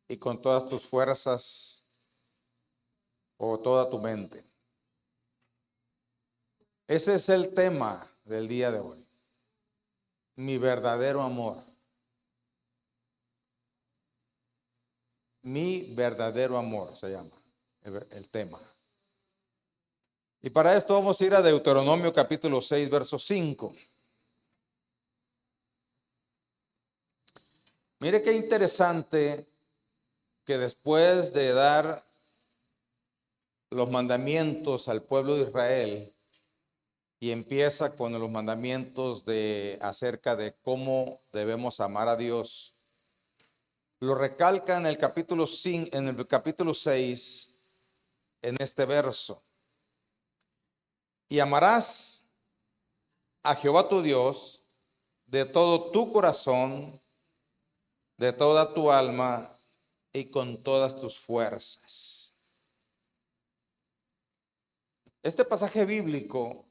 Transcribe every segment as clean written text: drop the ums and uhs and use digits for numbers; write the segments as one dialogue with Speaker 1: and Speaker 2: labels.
Speaker 1: y con todas tus fuerzas o toda tu mente. Ese es el tema del día de hoy. Mi verdadero amor. Mi verdadero amor se llama el tema. Y para esto vamos a ir a Deuteronomio capítulo 6, verso 5. Mire qué interesante que después de dar los mandamientos al pueblo de Israel, y empieza con los mandamientos acerca de cómo debemos amar a Dios, lo recalca en el capítulo 5, en el capítulo 6, en este verso. Y amarás a Jehová tu Dios de todo tu corazón, de toda tu alma y con todas tus fuerzas. Este pasaje bíblico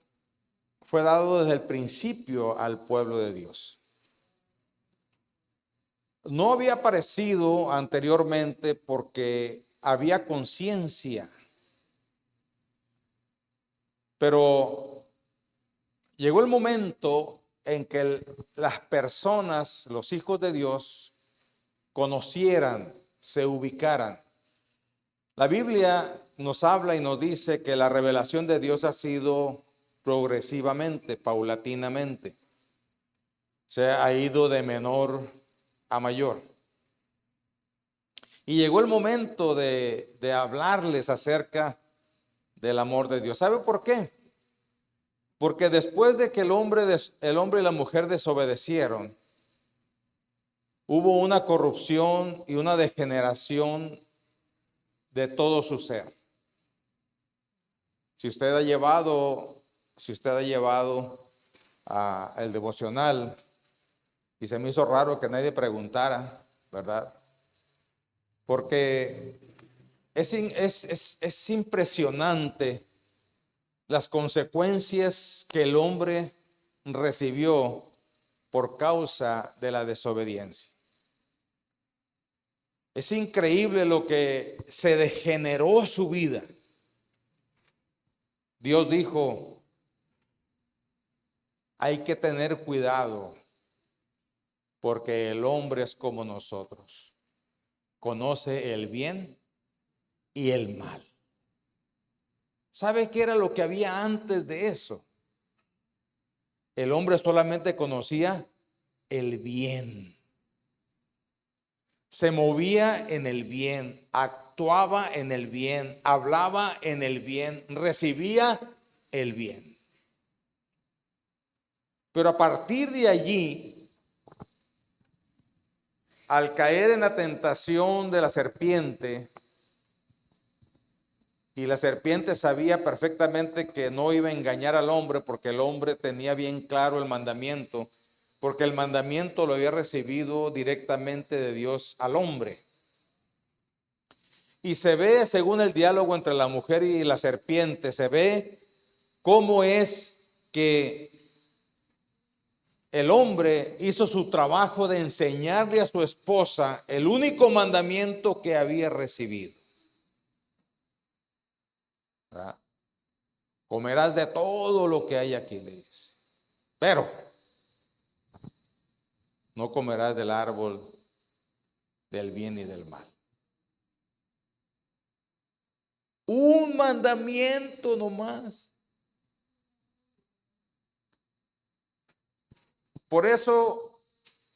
Speaker 1: fue dado desde el principio al pueblo de Dios. No había aparecido anteriormente porque había conciencia, pero llegó el momento en que las personas, los hijos de Dios, conocieran, se ubicaran. La Biblia nos habla y nos dice que la revelación de Dios ha sido progresivamente, paulatinamente. Se ha ido de menor a mayor. Y llegó el momento de hablarles acerca del amor de Dios. ¿Sabe por qué? Porque después de que el hombre y la mujer desobedecieron, hubo una corrupción y una degeneración de todo su ser. Si usted ha llevado el devocional, y se me hizo raro que nadie preguntara, ¿verdad? Porque es impresionante las consecuencias que el hombre recibió por causa de la desobediencia. Es increíble lo que se degeneró su vida. Dios dijo, hay que tener cuidado porque el hombre es como nosotros. Conoce el bien y el mal. ¿Sabe qué era lo que había antes de eso? El hombre solamente conocía el bien. Se movía en el bien, actuaba en el bien, hablaba en el bien, recibía el bien. Pero a partir de allí, al caer en la tentación de la serpiente, y la serpiente sabía perfectamente que no iba a engañar al hombre porque el hombre tenía bien claro el mandamiento, porque el mandamiento lo había recibido directamente de Dios al hombre. Y se ve, según el diálogo entre la mujer y la serpiente, se ve cómo es que el hombre hizo su trabajo de enseñarle a su esposa el único mandamiento que había recibido. ¿Verdad? Comerás de todo lo que hay aquí, le dice. Pero no comerás del árbol del bien y del mal. Un mandamiento nomás. Por eso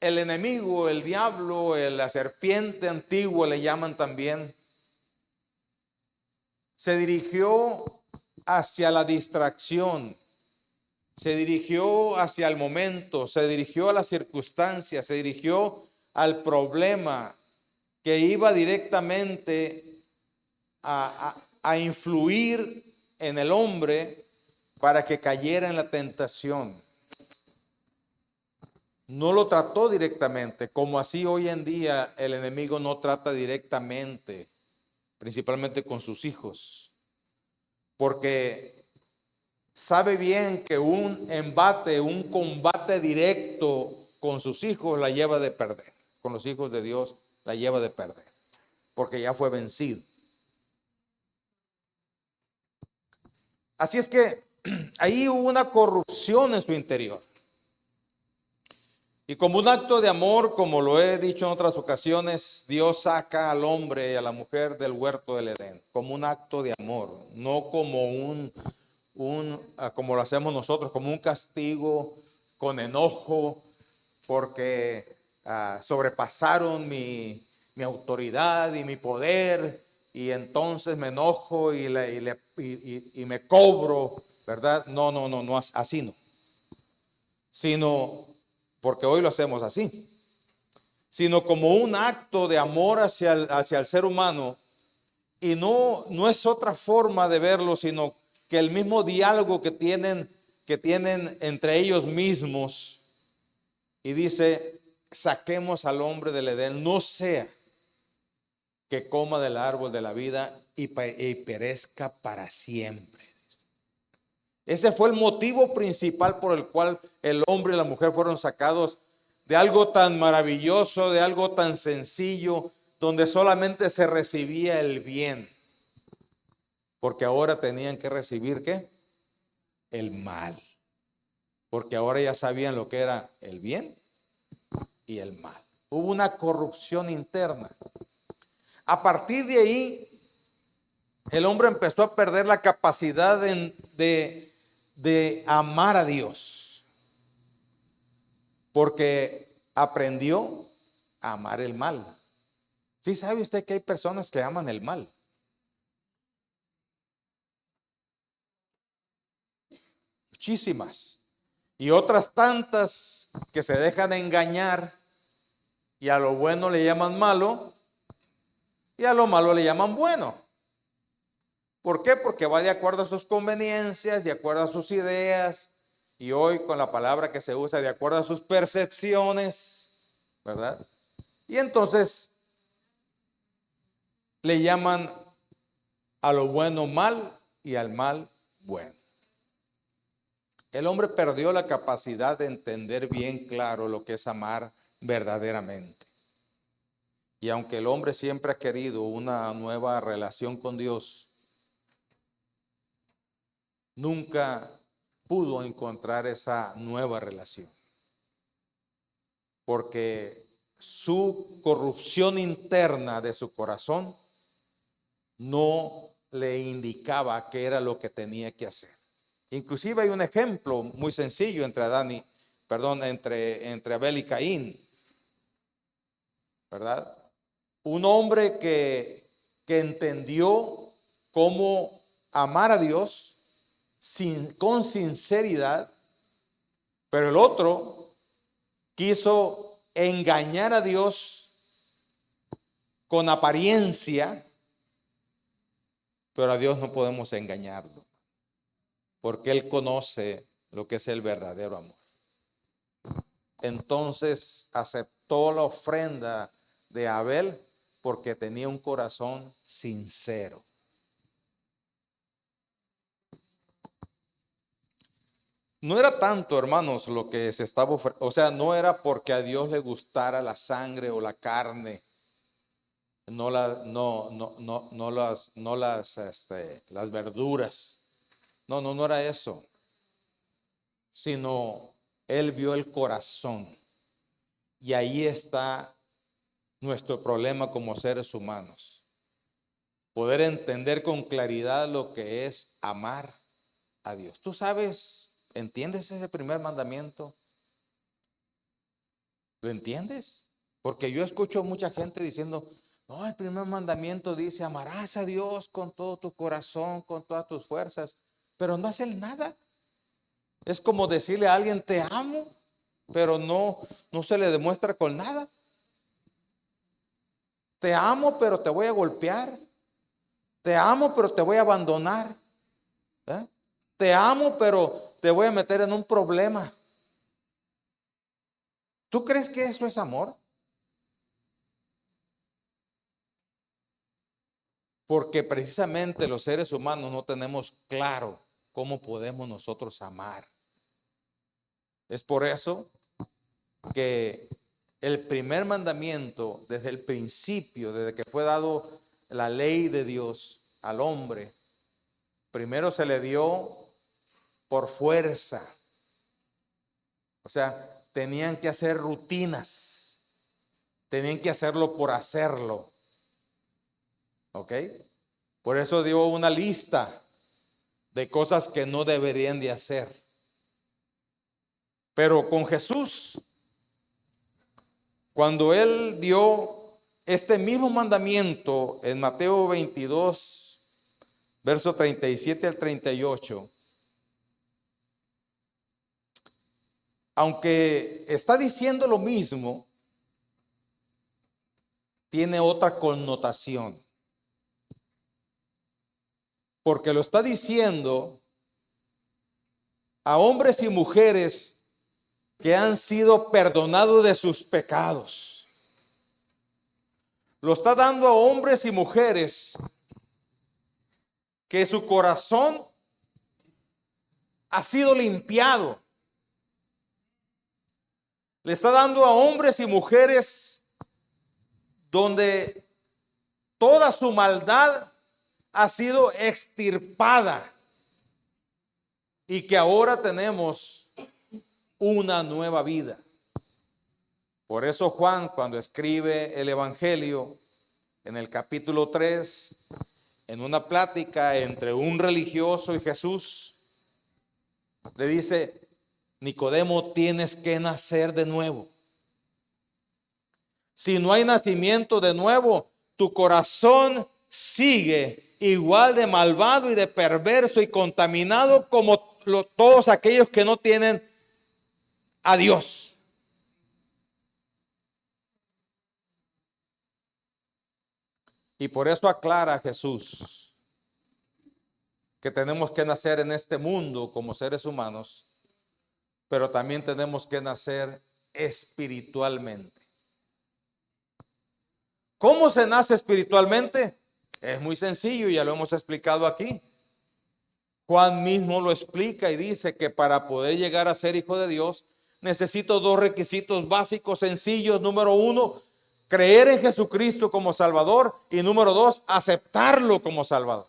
Speaker 1: el enemigo, el diablo, la serpiente antigua le llaman también, se dirigió hacia la distracción, se dirigió hacia el momento, se dirigió a las circunstancias, se dirigió al problema que iba directamente a influir en el hombre para que cayera en la tentación. No lo trató directamente, como así hoy en día el enemigo no trata directamente, principalmente con sus hijos, porque sabe bien que un combate directo con sus hijos la lleva de perder, con los hijos de Dios la lleva de perder. porque ya fue vencido. Así es que ahí hubo una corrupción en su interior. Y como un acto de amor, como lo he dicho en otras ocasiones, Dios saca al hombre y a la mujer del huerto del Edén, como un acto de amor, no como como lo hacemos nosotros, como un castigo con enojo, porque sobrepasaron mi autoridad y mi poder, y entonces me enojo y me cobro, ¿verdad? No, así no. Sino, porque hoy lo hacemos así, sino como un acto de amor hacia el ser humano, y no es otra forma de verlo, sino que el mismo diálogo que tienen entre ellos mismos, y dice, saquemos al hombre del Edén, no sea que coma del árbol de la vida y perezca para siempre. Ese fue el motivo principal por el cual el hombre y la mujer fueron sacados de algo tan maravilloso, de algo tan sencillo, donde solamente se recibía el bien. Porque ahora tenían que recibir ¿qué? El mal. Porque ahora ya sabían lo que era el bien y el mal. Hubo una corrupción interna. A partir de ahí, el hombre empezó a perder la capacidad de amar a Dios, porque aprendió a amar el mal. ¿Sí sabe usted que hay personas que aman el mal? Muchísimas. Y otras tantas que se dejan engañar y a lo bueno le llaman malo y a lo malo le llaman bueno. ¿Por qué? Porque va de acuerdo a sus conveniencias, de acuerdo a sus ideas, y hoy con la palabra que se usa, de acuerdo a sus percepciones, ¿verdad? Y entonces le llaman a lo bueno mal y al mal bueno. El hombre perdió la capacidad de entender bien claro lo que es amar verdaderamente. Y aunque el hombre siempre ha querido una nueva relación con Dios, nunca pudo encontrar esa nueva relación. Porque su corrupción interna de su corazón no le indicaba qué era lo que tenía que hacer. Inclusive hay un ejemplo muy sencillo entre entre Abel y Caín, ¿verdad? Un hombre que entendió cómo amar a Dios con sinceridad, pero el otro quiso engañar a Dios con apariencia, pero a Dios no podemos engañarlo, porque Él conoce lo que es el verdadero amor. Entonces aceptó la ofrenda de Abel porque tenía un corazón sincero. No era tanto, hermanos, lo que se estaba ofreciendo, o sea, no era porque a Dios le gustara la sangre o la carne, las verduras. No era eso, sino Él vio el corazón. Y ahí está nuestro problema como seres humanos. Poder entender con claridad lo que es amar a Dios. Tú sabes, ¿entiendes ese primer mandamiento? ¿Lo entiendes? Porque yo escucho mucha gente diciendo, no, el primer mandamiento dice, amarás a Dios con todo tu corazón, con todas tus fuerzas, pero no hacen nada. Es como decirle a alguien, te amo, pero no se le demuestra con nada. Te amo, pero te voy a golpear. Te amo, pero te voy a abandonar. ¿Eh? Te amo, pero te voy a meter en un problema. ¿Tú crees que eso es amor? Porque precisamente los seres humanos no tenemos claro cómo podemos nosotros amar. Es por eso que el primer mandamiento, desde el principio, desde que fue dado la ley de Dios al hombre, primero se le dio por fuerza. O sea, tenían que hacer rutinas, tenían que hacerlo por hacerlo. ¿Ok? Por eso dio una lista de cosas que no deberían de hacer. Pero con Jesús, cuando Él dio este mismo mandamiento en Mateo 22, verso 37 al 38, aunque está diciendo lo mismo, tiene otra connotación. Porque lo está diciendo a hombres y mujeres que han sido perdonados de sus pecados. Lo está dando a hombres y mujeres que su corazón ha sido limpiado. Le está dando a hombres y mujeres donde toda su maldad ha sido extirpada y que ahora tenemos una nueva vida. Por eso Juan, cuando escribe el Evangelio en el capítulo 3, en una plática entre un religioso y Jesús, le dice: Nicodemo, tienes que nacer de nuevo. Si no hay nacimiento de nuevo, tu corazón sigue igual de malvado y de perverso y contaminado como todos aquellos que no tienen a Dios. Y por eso aclara Jesús que tenemos que nacer en este mundo como seres humanos, pero también tenemos que nacer espiritualmente. ¿Cómo se nace espiritualmente? Es muy sencillo, ya lo hemos explicado aquí. Juan mismo lo explica y dice que para poder llegar a ser hijo de Dios, necesito dos requisitos básicos, sencillos. Número uno, creer en Jesucristo como Salvador. Y número dos, aceptarlo como Salvador.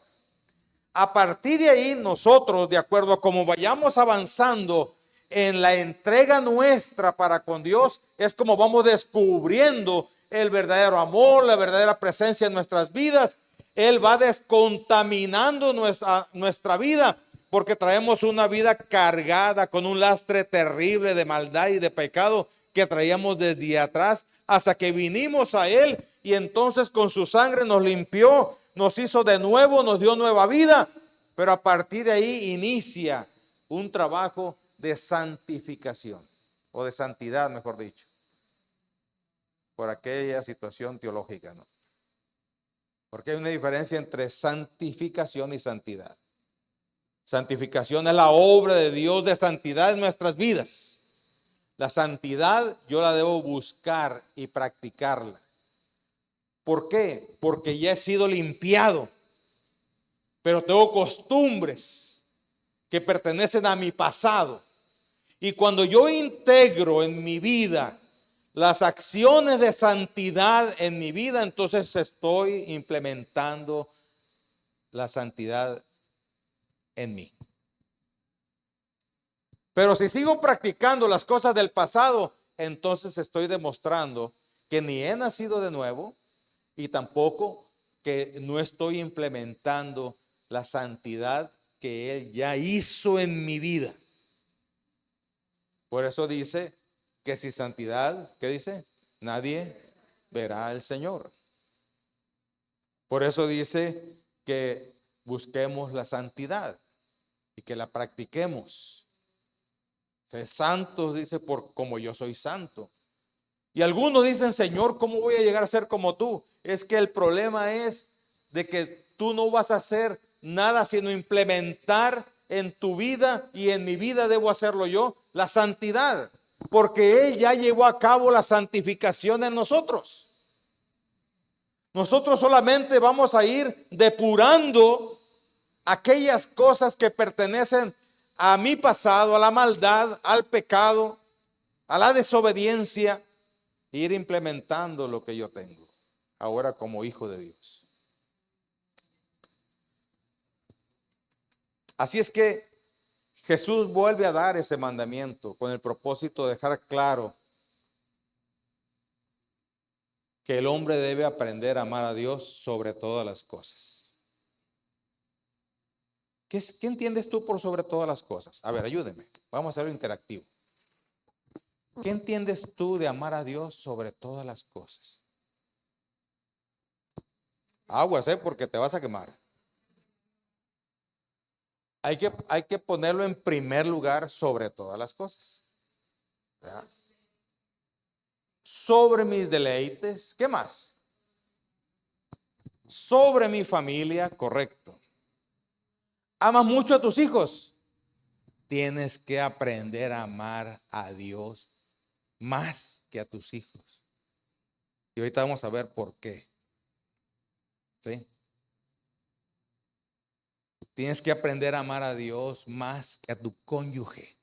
Speaker 1: A partir de ahí, nosotros, de acuerdo a cómo vayamos avanzando en la entrega nuestra para con Dios, es como vamos descubriendo el verdadero amor, la verdadera presencia en nuestras vidas. Él va descontaminando nuestra vida, porque traemos una vida cargada con un lastre terrible de maldad y de pecado que traíamos desde atrás hasta que vinimos a Él, y entonces con su sangre nos limpió, nos hizo de nuevo, nos dio nueva vida. Pero a partir de ahí inicia un trabajo de santificación, o de santidad, mejor dicho, por aquella situación teológica, ¿no? Porque hay una diferencia entre santificación y santidad. Santificación es la obra de Dios de santidad en nuestras vidas. La santidad yo la debo buscar y practicarla. ¿Por qué? Porque ya he sido limpiado, pero tengo costumbres que pertenecen a mi pasado. Y cuando yo integro en mi vida las acciones de santidad en mi vida, entonces estoy implementando la santidad en mí. Pero si sigo practicando las cosas del pasado, entonces estoy demostrando que ni he nacido de nuevo y tampoco que no estoy implementando la santidad que Él ya hizo en mi vida. Por eso dice que sin santidad, ¿qué dice? Nadie verá al Señor. Por eso dice que busquemos la santidad y que la practiquemos. Sé santos, dice, por como yo soy santo. Y algunos dicen: Señor, ¿cómo voy a llegar a ser como tú? Es que el problema es de que tú no vas a hacer nada sino implementar en tu vida, y en mi vida debo hacerlo yo, la santidad, porque Él ya llevó a cabo la santificación en nosotros. Nosotros solamente vamos a ir depurando aquellas cosas que pertenecen a mi pasado, a la maldad, al pecado, a la desobediencia. ir implementando lo que yo tengo ahora como hijo de Dios. Así es que Jesús vuelve a dar ese mandamiento con el propósito de dejar claro que el hombre debe aprender a amar a Dios sobre todas las cosas. ¿Qué entiendes tú por sobre todas las cosas? A ver, ayúdeme. Vamos a hacerlo interactivo. ¿Qué entiendes tú de amar a Dios sobre todas las cosas? Aguas, porque te vas a quemar. Hay que ponerlo en primer lugar sobre todas las cosas. ¿Verdad? Sobre mis deleites, ¿qué más? Sobre mi familia, correcto. ¿Amas mucho a tus hijos? Tienes que aprender a amar a Dios más que a tus hijos. Y ahorita vamos a ver por qué. ¿Sí? Tienes que aprender a amar a Dios más que a tu cónyuge.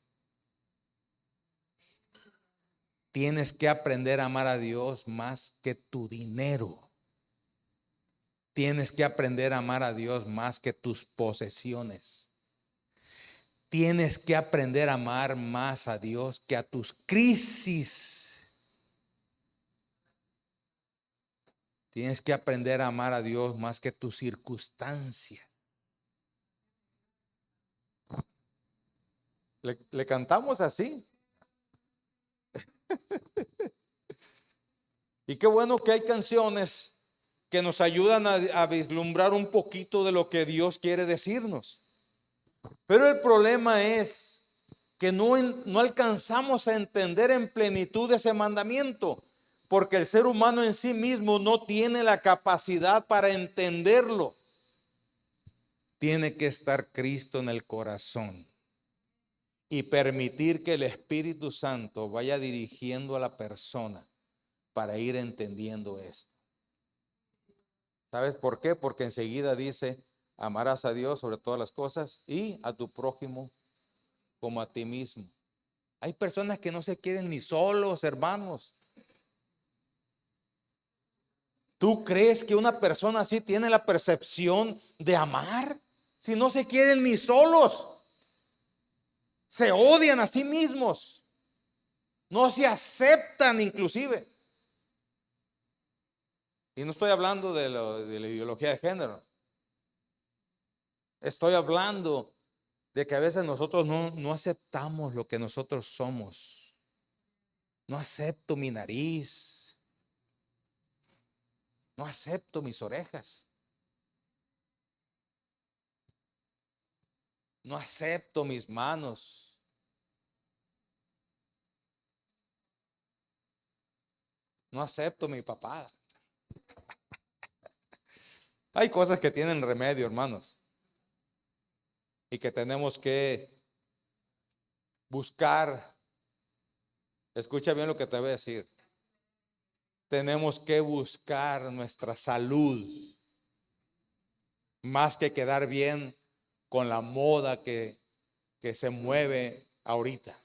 Speaker 1: Tienes que aprender a amar a Dios más que tu dinero. Tienes que aprender a amar a Dios más que tus posesiones. Tienes que aprender a amar más a Dios que a tus crisis. Tienes que aprender a amar a Dios más que tus circunstancias. Le cantamos así. Y qué bueno que hay canciones que nos ayudan a vislumbrar un poquito de lo que Dios quiere decirnos. Pero el problema es que no alcanzamos a entender en plenitud ese mandamiento, porque el ser humano en sí mismo no tiene la capacidad para entenderlo. Tiene que estar Cristo en el corazón y permitir que el Espíritu Santo vaya dirigiendo a la persona para ir entendiendo esto. ¿Sabes por qué? Porque enseguida dice, amarás a Dios sobre todas las cosas y a tu prójimo como a ti mismo. Hay personas que no se quieren ni solos, hermanos. ¿Tú crees que una persona así tiene la percepción de amar? Si no se quieren ni solos, se odian a sí mismos, no se aceptan inclusive. Y no estoy hablando de la ideología de género. Estoy hablando de que a veces nosotros no aceptamos lo que nosotros somos. No acepto mi nariz. No acepto mis orejas. No acepto mis manos. No acepto mi papá. Hay cosas que tienen remedio, hermanos. Y que tenemos que buscar. Escucha bien lo que te voy a decir. Tenemos que buscar nuestra salud más que quedar bien con la moda que se mueve ahorita.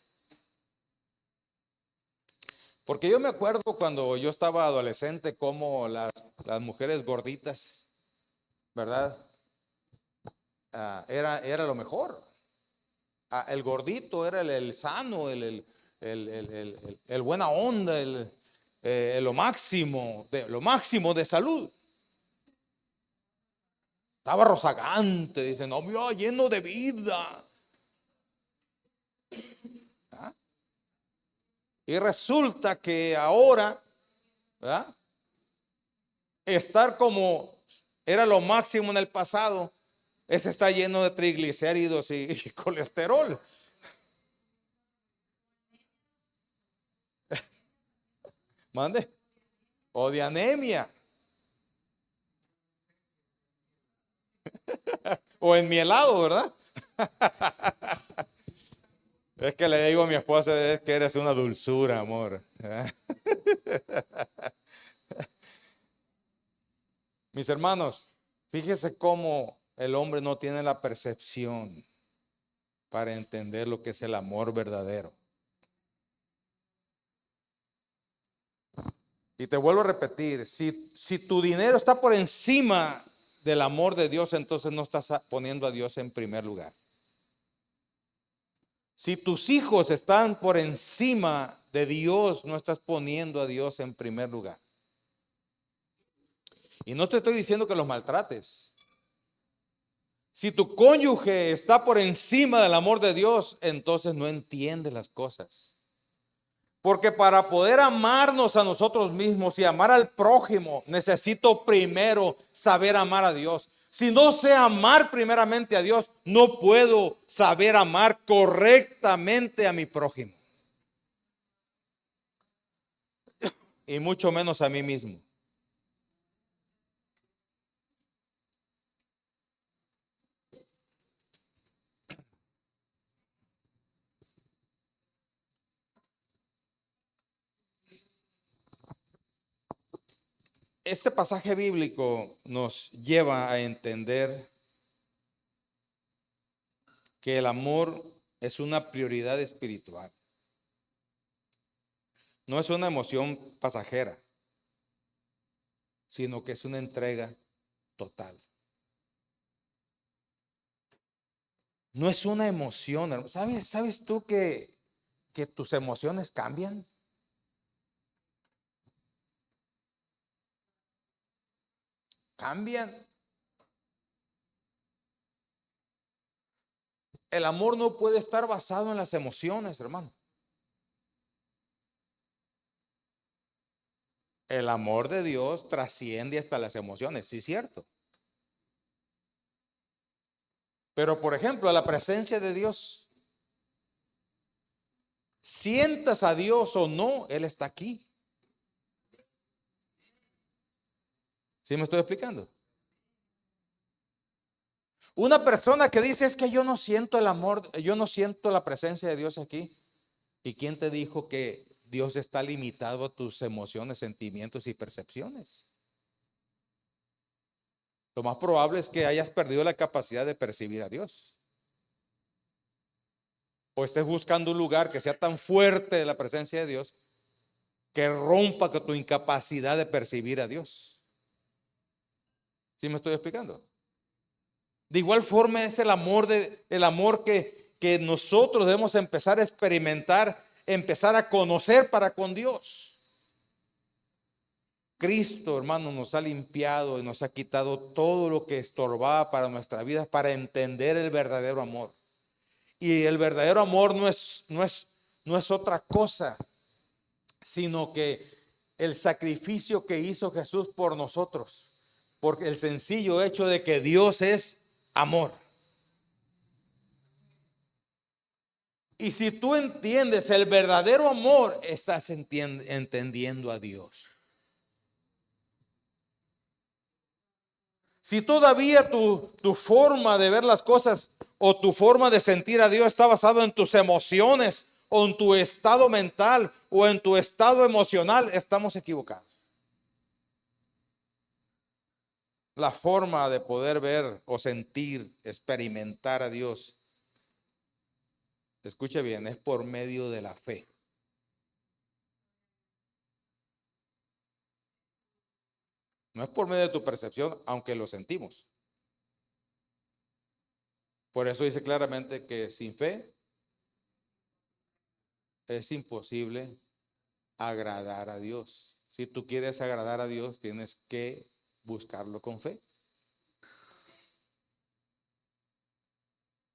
Speaker 1: Porque yo me acuerdo cuando yo estaba adolescente como las mujeres gorditas, ¿verdad? Era lo mejor. El gordito era el sano, el buena onda, lo máximo de salud. Estaba rozagante, dice, no, mira, lleno de vida. ¿Ah? Y resulta que ahora, ¿verdad? Estar como era lo máximo en el pasado, ese está lleno de triglicéridos y colesterol. Mande. O de anemia. O en mi helado, ¿verdad? Es que le digo a mi esposa, es que eres una dulzura, amor. Mis hermanos, fíjese cómo el hombre no tiene la percepción para entender lo que es el amor verdadero. Y te vuelvo a repetir, si tu dinero está por encima del amor de Dios, entonces no estás poniendo a Dios en primer lugar. Si tus hijos están por encima de Dios, no estás poniendo a Dios en primer lugar. Y no te estoy diciendo que los maltrates. Si tu cónyuge está por encima del amor de Dios, entonces no entiende las cosas. Porque para poder amarnos a nosotros mismos y amar al prójimo, necesito primero saber amar a Dios. Si no sé amar primeramente a Dios, no puedo saber amar correctamente a mi prójimo. Y mucho menos a mí mismo. Este pasaje bíblico nos lleva a entender que el amor es una prioridad espiritual. No es una emoción pasajera, sino que es una entrega total. No es una emoción, hermano. ¿Sabes tú que tus emociones cambian? Cambian. El amor no puede estar basado en las emociones, hermano. El amor de Dios trasciende hasta las emociones, sí, cierto. Pero, por ejemplo, la presencia de Dios, sientas a Dios o no, Él está aquí. ¿Sí me estoy explicando? Una persona que dice es que yo no siento el amor, yo no siento la presencia de Dios aquí. ¿Y quién te dijo que Dios está limitado a tus emociones, sentimientos y percepciones? Lo más probable es que hayas perdido la capacidad de percibir a Dios. O estés buscando un lugar que sea tan fuerte de la presencia de Dios que rompa con tu incapacidad de percibir a Dios. ¿Sí me estoy explicando? De igual forma es el amor que nosotros debemos empezar a experimentar, empezar a conocer para con Dios. Cristo, hermano, nos ha limpiado y nos ha quitado todo lo que estorbaba para nuestra vida, para entender el verdadero amor. Y el verdadero amor no es otra cosa, sino que el sacrificio que hizo Jesús por nosotros, porque el sencillo hecho de que Dios es amor. Y si tú entiendes el verdadero amor, estás entendiendo a Dios. Si todavía tu forma de ver las cosas o tu forma de sentir a Dios está basado en tus emociones o en tu estado mental o en tu estado emocional, estamos equivocados. La forma de poder ver o sentir, experimentar a Dios, escuche bien, es por medio de la fe. No es por medio de tu percepción, aunque lo sentimos. Por eso dice claramente que sin fe es imposible agradar a Dios. Si tú quieres agradar a Dios, tienes que buscarlo con fe.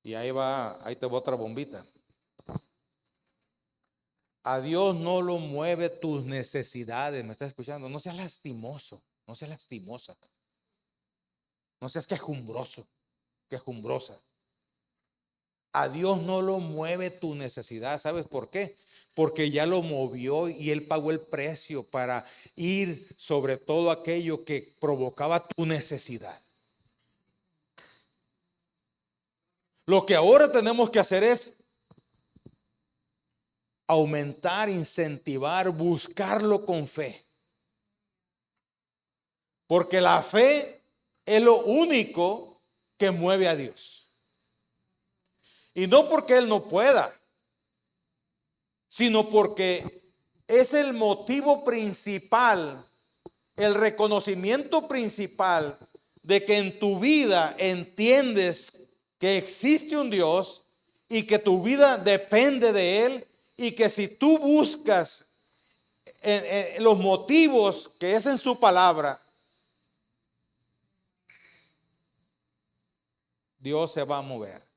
Speaker 1: Y ahí te va otra bombita. A Dios no lo mueve tus necesidades. ¿Me estás escuchando? No seas lastimoso, no seas lastimosa. No seas quejumbroso, quejumbrosa. A Dios no lo mueve tu necesidad. ¿Sabes por qué? Porque ya lo movió y Él pagó el precio para ir sobre todo aquello que provocaba tu necesidad. Lo que ahora tenemos que hacer es aumentar, incentivar, buscarlo con fe. Porque la fe es lo único que mueve a Dios. Y no porque Él no pueda, sino porque es el motivo principal, el reconocimiento principal de que en tu vida entiendes que existe un Dios y que tu vida depende de Él, y que si tú buscas los motivos que es en su palabra, Dios se va a mover.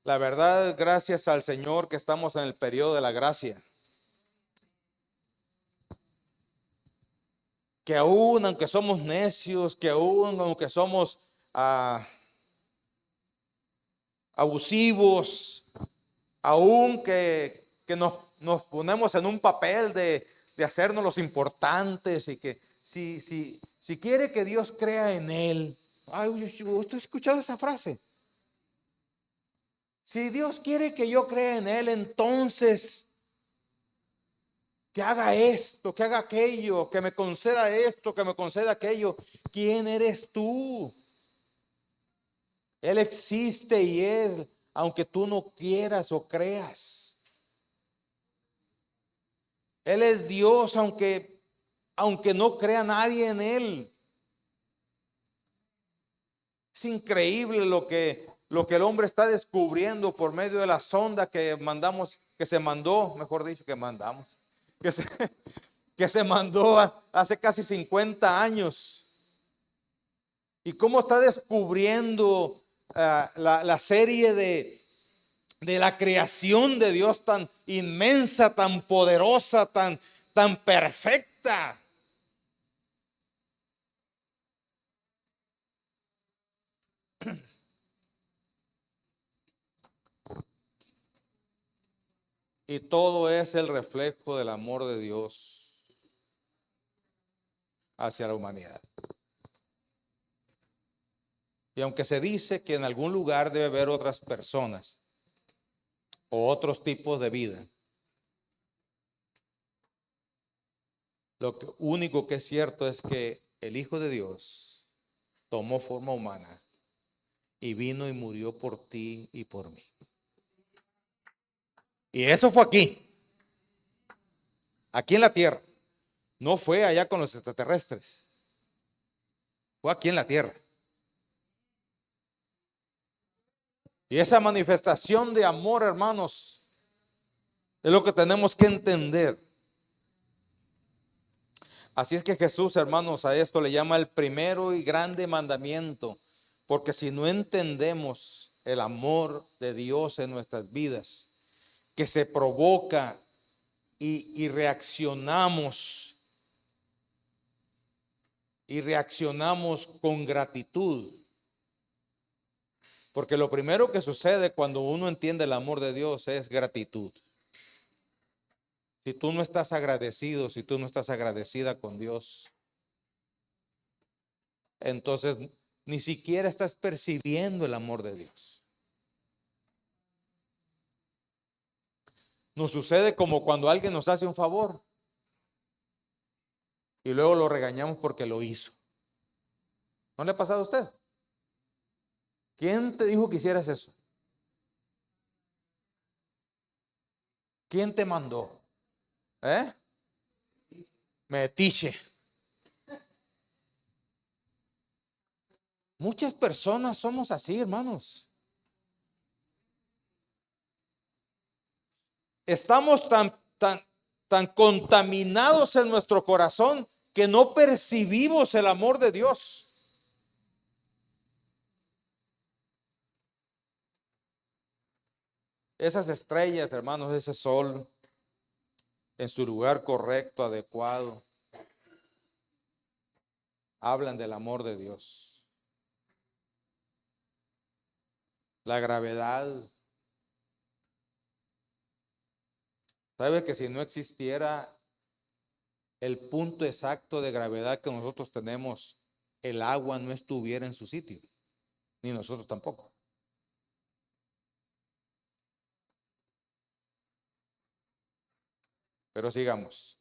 Speaker 1: La verdad, gracias al Señor que estamos en el periodo de la gracia. Que aún aunque somos necios, que aún aunque somos abusivos, aún que nos ponemos en un papel de hacernos los importantes, y que si quiere que Dios crea en él. Ay, ¿usted ha escuchado esa frase? Si Dios quiere que yo crea en él, entonces que haga esto, que haga aquello, que me conceda esto, que me conceda aquello. ¿Quién eres tú? Él existe y Él, aunque tú no quieras o creas. Él es Dios, aunque no crea nadie en Él. Es increíble lo que el hombre está descubriendo por medio de la sonda que mandamos, que se mandó, mejor dicho, que mandamos, que se, que se mandó hace casi 50 años. Y cómo está descubriendo la serie de la creación de Dios tan inmensa, tan poderosa, tan perfecta. Y todo es el reflejo del amor de Dios hacia la humanidad. Y aunque se dice que en algún lugar debe haber otras personas o otros tipos de vida, lo único que es cierto es que el Hijo de Dios tomó forma humana y vino y murió por ti y por mí. Y eso fue aquí en la tierra. No fue allá con los extraterrestres. Fue aquí en la tierra. Y esa manifestación de amor, hermanos, es lo que tenemos que entender. Así es que Jesús, hermanos, a esto le llama el primero y grande mandamiento. Porque si no entendemos el amor de Dios en nuestras vidas, que se provoca y reaccionamos con gratitud. Porque lo primero que sucede cuando uno entiende el amor de Dios es gratitud. Si tú no estás agradecido, si tú no estás agradecida con Dios, entonces ni siquiera estás percibiendo el amor de Dios. Nos sucede como cuando alguien nos hace un favor y luego lo regañamos porque lo hizo. ¿No le ha pasado a usted? ¿Quién te dijo que hicieras eso? ¿Quién te mandó? Metiche. Muchas personas somos así, hermanos. Estamos tan contaminados en nuestro corazón que no percibimos el amor de Dios. Esas estrellas, hermanos, ese sol en su lugar correcto, adecuado, hablan del amor de Dios. La gravedad. ¿Sabe que si no existiera el punto exacto de gravedad que nosotros tenemos, el agua no estuviera en su sitio? Ni nosotros tampoco. Pero sigamos,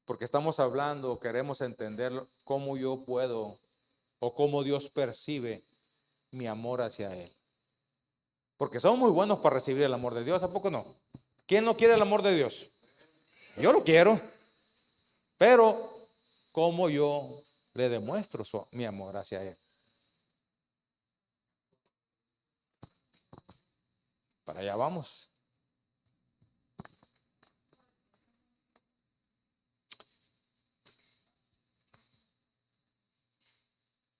Speaker 1: porque estamos hablando, queremos entender cómo yo puedo o cómo Dios percibe mi amor hacia Él. Porque somos muy buenos para recibir el amor de Dios, ¿a poco no? ¿Quién no quiere el amor de Dios? Yo lo quiero, pero ¿cómo yo le demuestro mi amor hacia Él? Para allá vamos.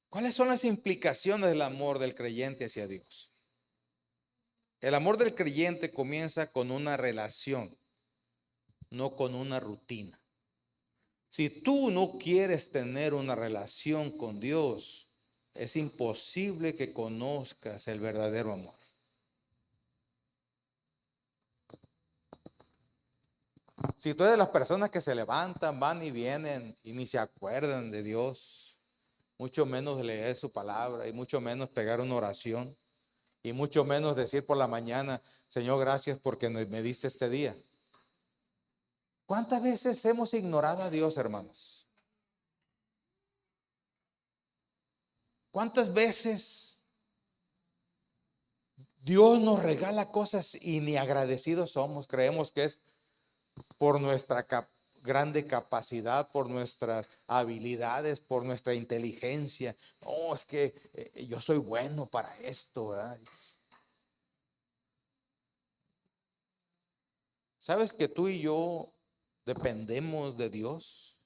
Speaker 1: ¿Cuáles son las implicaciones del amor del creyente hacia Dios? El amor del creyente comienza con una relación, no con una rutina. Si tú no quieres tener una relación con Dios, es imposible que conozcas el verdadero amor. Si tú eres de las personas que se levantan, van y vienen y ni se acuerdan de Dios, mucho menos de leer su palabra y mucho menos pegar una oración y mucho menos decir por la mañana, Señor, gracias porque me diste este día. ¿Cuántas veces hemos ignorado a Dios, hermanos? ¿Cuántas veces Dios nos regala cosas y ni agradecidos somos? Creemos que es por nuestra grande capacidad, por nuestras habilidades, por nuestra inteligencia. No, es que yo soy bueno para esto, ¿verdad? ¿Sabes que tú y yo dependemos de Dios?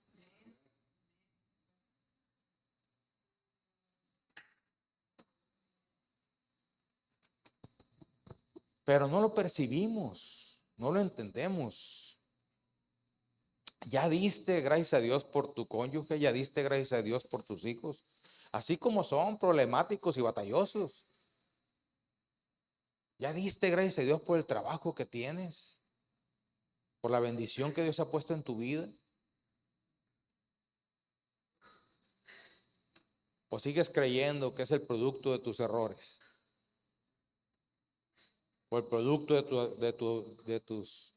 Speaker 1: Pero no lo percibimos, no lo entendemos. Ya diste gracias a Dios por tu cónyuge, ya diste gracias a Dios por tus hijos, así como son problemáticos y batallosos. Ya diste gracias a Dios por el trabajo que tienes, por la bendición que Dios ha puesto en tu vida. ¿O sigues creyendo que es el producto de tus errores? ¿O el producto de tus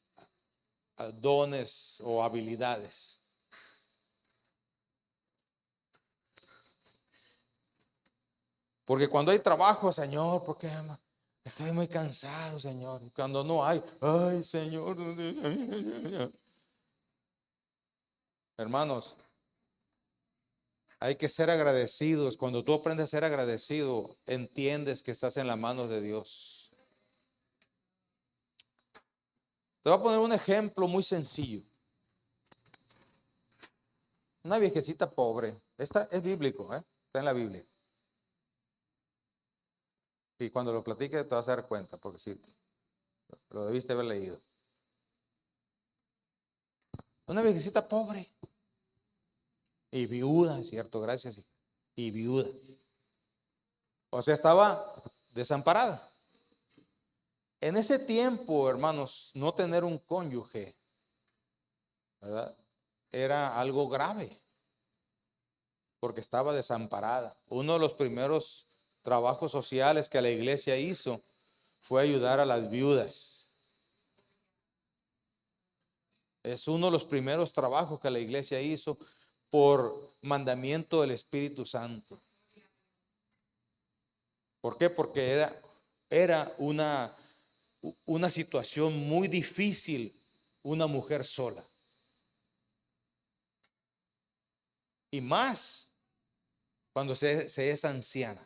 Speaker 1: dones o habilidades? Porque cuando hay trabajo, Señor, porque estoy muy cansado, Señor. Cuando no hay, ay, Señor. Hermanos, hay que ser agradecidos. Cuando tú aprendes a ser agradecido, entiendes que estás en las manos de Dios. Te voy a poner un ejemplo muy sencillo. Una viejecita pobre. Esta es bíblico, está en la Biblia. Y cuando lo platique te vas a dar cuenta, porque sí, lo debiste haber leído. Una viejecita pobre y viuda, ¿cierto? Gracias. Y viuda. O sea, estaba desamparada. En ese tiempo, hermanos, no tener un cónyuge, ¿verdad? Era algo grave, porque estaba desamparada. Uno de los primeros trabajos sociales que la iglesia hizo fue ayudar a las viudas. Es uno de los primeros trabajos que la iglesia hizo por mandamiento del Espíritu Santo. ¿Por qué? Porque era una situación muy difícil, una mujer sola. Y más cuando se es anciana,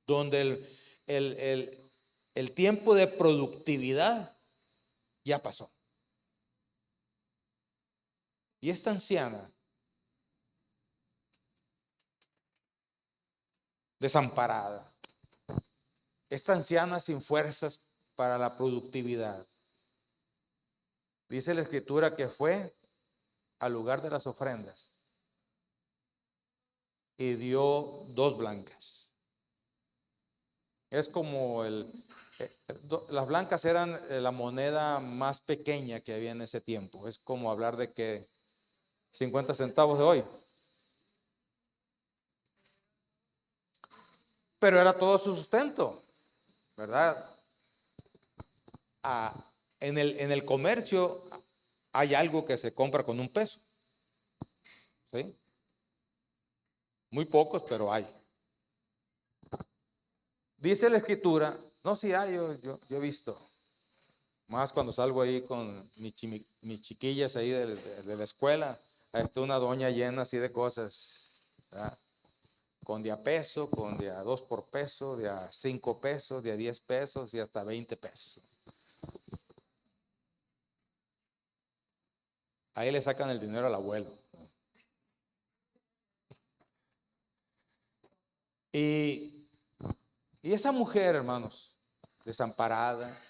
Speaker 1: donde el tiempo de productividad ya pasó. Y esta anciana, desamparada, esta anciana sin fuerzas para la productividad, dice la escritura que fue al lugar de las ofrendas y dio 2 blancas. Es como las blancas eran la moneda más pequeña que había en ese tiempo. Es como hablar de que 50 centavos de hoy. Pero era todo su sustento, ¿verdad? En el comercio hay algo que se compra con 1 peso. ¿Sí? Muy pocos, pero hay. Dice la escritura No, sí hay, yo he visto. Más cuando salgo ahí con mis chiquillas ahí de la escuela. Ahí está una doña llena así de cosas, ¿verdad? Con de a peso, con de a 2 por peso, de a 5 pesos, de a 10 pesos y hasta 20 pesos. Ahí le sacan el dinero al abuelo. Y, y esa mujer, hermanos, desamparada,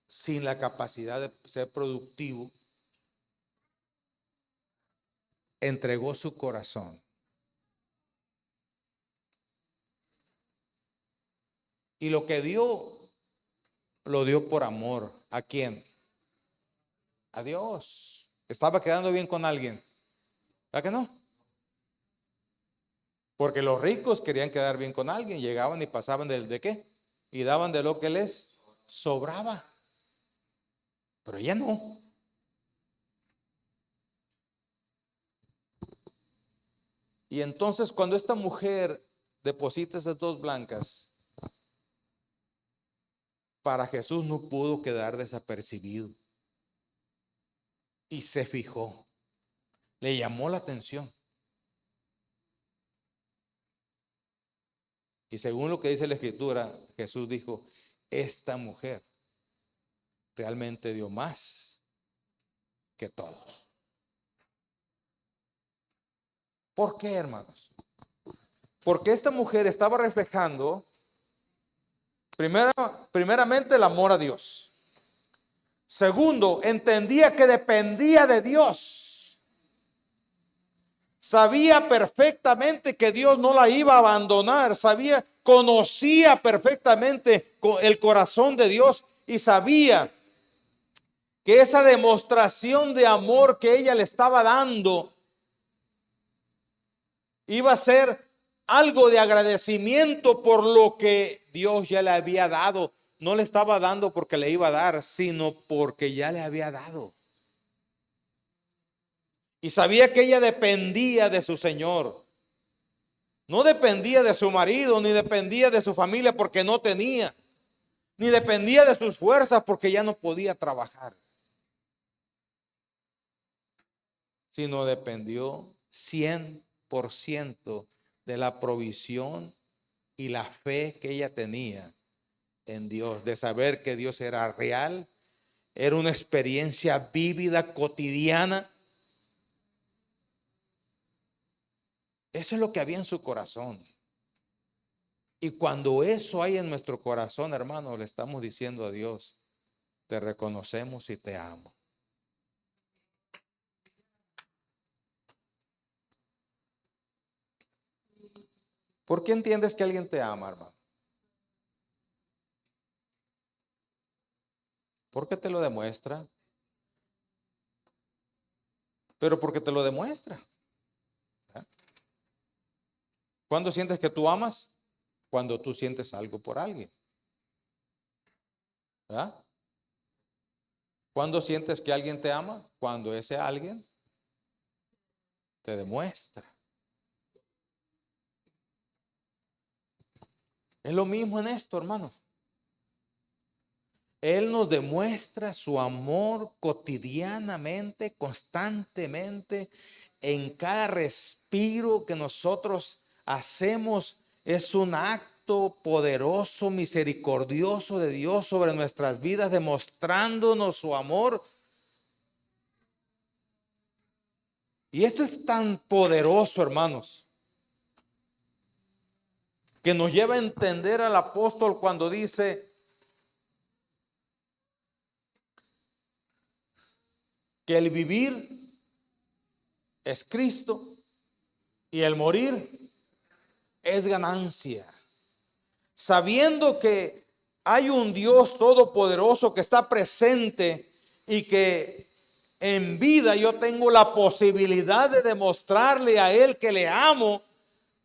Speaker 1: sin la capacidad de ser productivo, entregó su corazón. Y lo que dio, lo dio por amor. ¿A quién? A Dios. Estaba quedando bien con alguien. ¿Verdad que no? Porque los ricos querían quedar bien con alguien. Llegaban y pasaban ¿de qué? Y daban de lo que les sobraba. Pero ella no. Y entonces cuando esta mujer deposita esas 2 blancas, para Jesús no pudo quedar desapercibido. Y se fijó. Le llamó la atención. Y según lo que dice la Escritura, Jesús dijo, esta mujer realmente dio más que todos. ¿Por qué, hermanos? Porque esta mujer estaba reflejando primeramente el amor a Dios. Segundo, entendía que dependía de Dios. Sabía perfectamente que Dios no la iba a abandonar. Conocía perfectamente el corazón de Dios y sabía que esa demostración de amor que ella le estaba dando iba a ser algo de agradecimiento por lo que Dios ya le había dado. No le estaba dando porque le iba a dar, sino porque ya le había dado. Y sabía que ella dependía de su Señor. No dependía de su marido, ni dependía de su familia porque no tenía. Ni dependía de sus fuerzas porque ya no podía trabajar. Sino dependió 100% de la provisión y la fe que ella tenía en Dios, de saber que Dios era real, era una experiencia vívida, cotidiana. Eso es lo que había en su corazón. Y cuando eso hay en nuestro corazón, hermano, le estamos diciendo a Dios, te reconocemos y te amo. ¿Por qué entiendes que alguien te ama, hermano? Porque te lo demuestra. Pero porque te lo demuestra. ¿Verdad? ¿Cuándo sientes que tú amas? Cuando tú sientes algo por alguien. ¿Verdad? ¿Cuándo sientes que alguien te ama? Cuando ese alguien te demuestra. Es lo mismo en esto, hermano. Él nos demuestra su amor cotidianamente, constantemente, en cada respiro que nosotros hacemos. Es un acto poderoso, misericordioso de Dios sobre nuestras vidas, demostrándonos su amor. Y esto es tan poderoso, hermanos, que nos lleva a entender al apóstol cuando dice que el vivir es Cristo y el morir es ganancia. Sabiendo que hay un Dios todopoderoso que está presente y que en vida yo tengo la posibilidad de demostrarle a Él que le amo,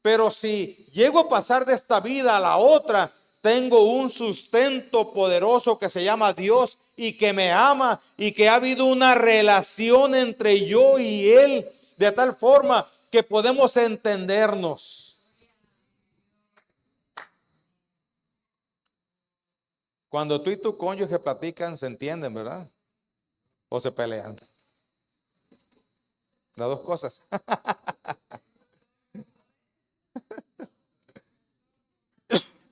Speaker 1: pero si llego a pasar de esta vida a la otra, tengo un sustento poderoso que se llama Dios y que me ama y que ha habido una relación entre yo y Él de tal forma que podemos entendernos. Cuando tú y tu cónyuge platican, se entienden, ¿verdad? O se pelean. Las dos cosas.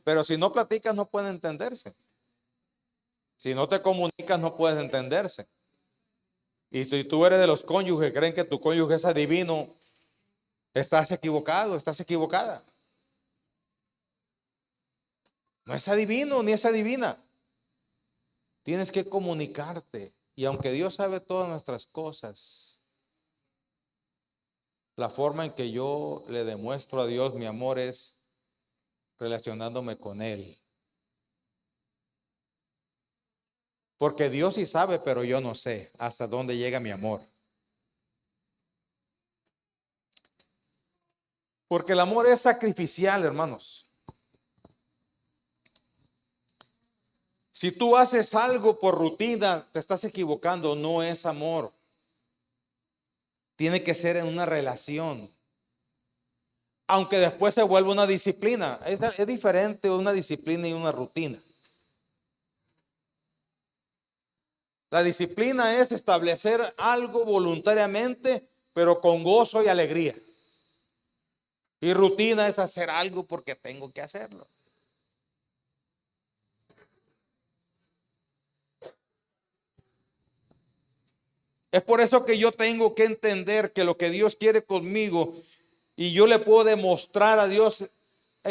Speaker 1: Pero si no platicas, no pueden entenderse. Si no te comunicas, no puedes entenderse. Y si tú eres de los cónyuges que creen que tu cónyuge es adivino, estás equivocado, estás equivocada. No es adivino ni es adivina. Tienes que comunicarte. Y aunque Dios sabe todas nuestras cosas, la forma en que yo le demuestro a Dios mi amor es relacionándome con Él. Porque Dios sí sabe, pero yo no sé hasta dónde llega mi amor. Porque el amor es sacrificial, hermanos. Si tú haces algo por rutina, te estás equivocando, no es amor. Tiene que ser en una relación. Aunque después se vuelva una disciplina. Es diferente una disciplina y una rutina. La disciplina es establecer algo voluntariamente, pero con gozo y alegría. Y rutina es hacer algo porque tengo que hacerlo. Es por eso que yo tengo que entender que lo que Dios quiere conmigo y yo le puedo demostrar a Dios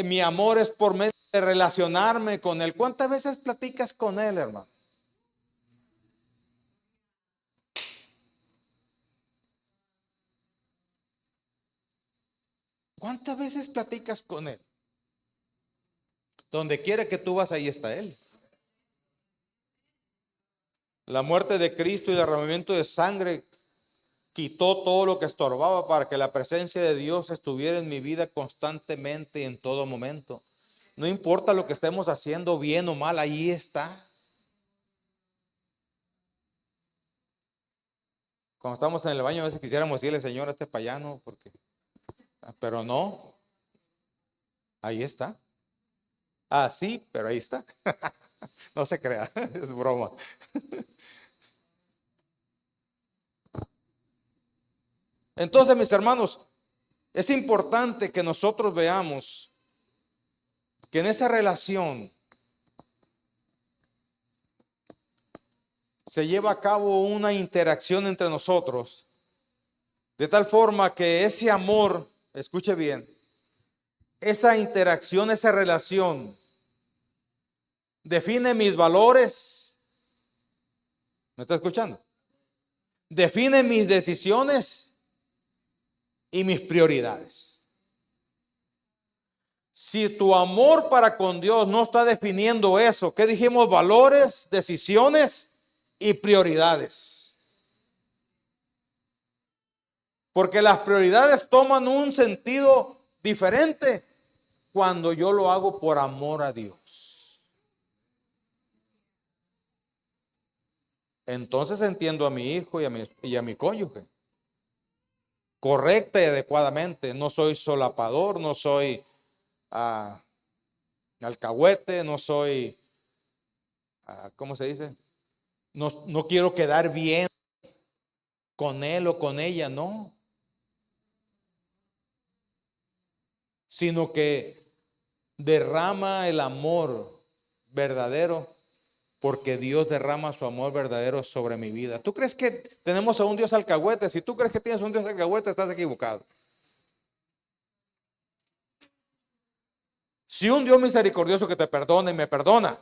Speaker 1: mi amor es por medio de relacionarme con Él. ¿Cuántas veces platicas con Él, hermano? ¿Cuántas veces platicas con Él? Donde quiera que tú vas, ahí está Él. La muerte de Cristo y el derramamiento de sangre quitó todo lo que estorbaba para que la presencia de Dios estuviera en mi vida constantemente y en todo momento. No importa lo que estemos haciendo, bien o mal, ahí está. Cuando estamos en el baño, a veces quisiéramos decirle, Señor, este payano, porque, pero no, ahí está. Ah, sí, pero ahí está. No se crea, es broma. Entonces, mis hermanos, es importante que nosotros veamos que en esa relación se lleva a cabo una interacción entre nosotros, de tal forma que ese amor, escuche bien, esa interacción, esa relación, define mis valores. ¿Me está escuchando? Define mis decisiones y mis prioridades. Si tu amor para con Dios no está definiendo eso, ¿qué dijimos? Valores, decisiones y prioridades. Porque las prioridades toman un sentido diferente cuando yo lo hago por amor a Dios. Entonces entiendo a mi hijo y a mi cónyuge correcta y adecuadamente. No soy solapador, no soy alcahuete, no soy, ¿cómo se dice? No, no quiero quedar bien con él o con ella, no. Sino que derrama el amor verdadero porque Dios derrama su amor verdadero sobre mi vida. ¿Tú crees que tenemos a un Dios alcahuete? Si tú crees que tienes un Dios alcahuete, estás equivocado. Si un Dios misericordioso que te perdona y me perdona,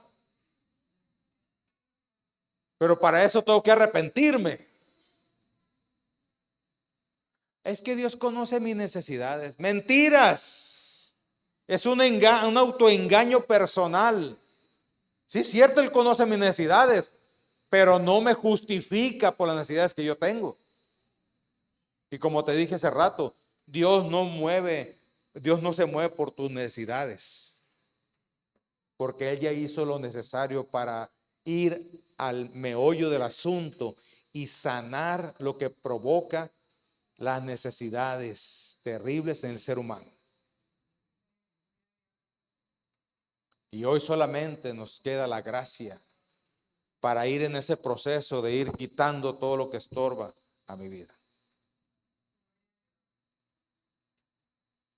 Speaker 1: pero para eso tengo que arrepentirme. Es que Dios conoce mis necesidades. Mentiras. Es un autoengaño personal. Sí, es cierto, Él conoce mis necesidades, pero no me justifica por las necesidades que yo tengo. Y como te dije hace rato, Dios no se mueve por tus necesidades, porque Él ya hizo lo necesario para ir al meollo del asunto y sanar lo que provoca las necesidades terribles en el ser humano. Y hoy solamente nos queda la gracia para ir en ese proceso de ir quitando todo lo que estorba a mi vida.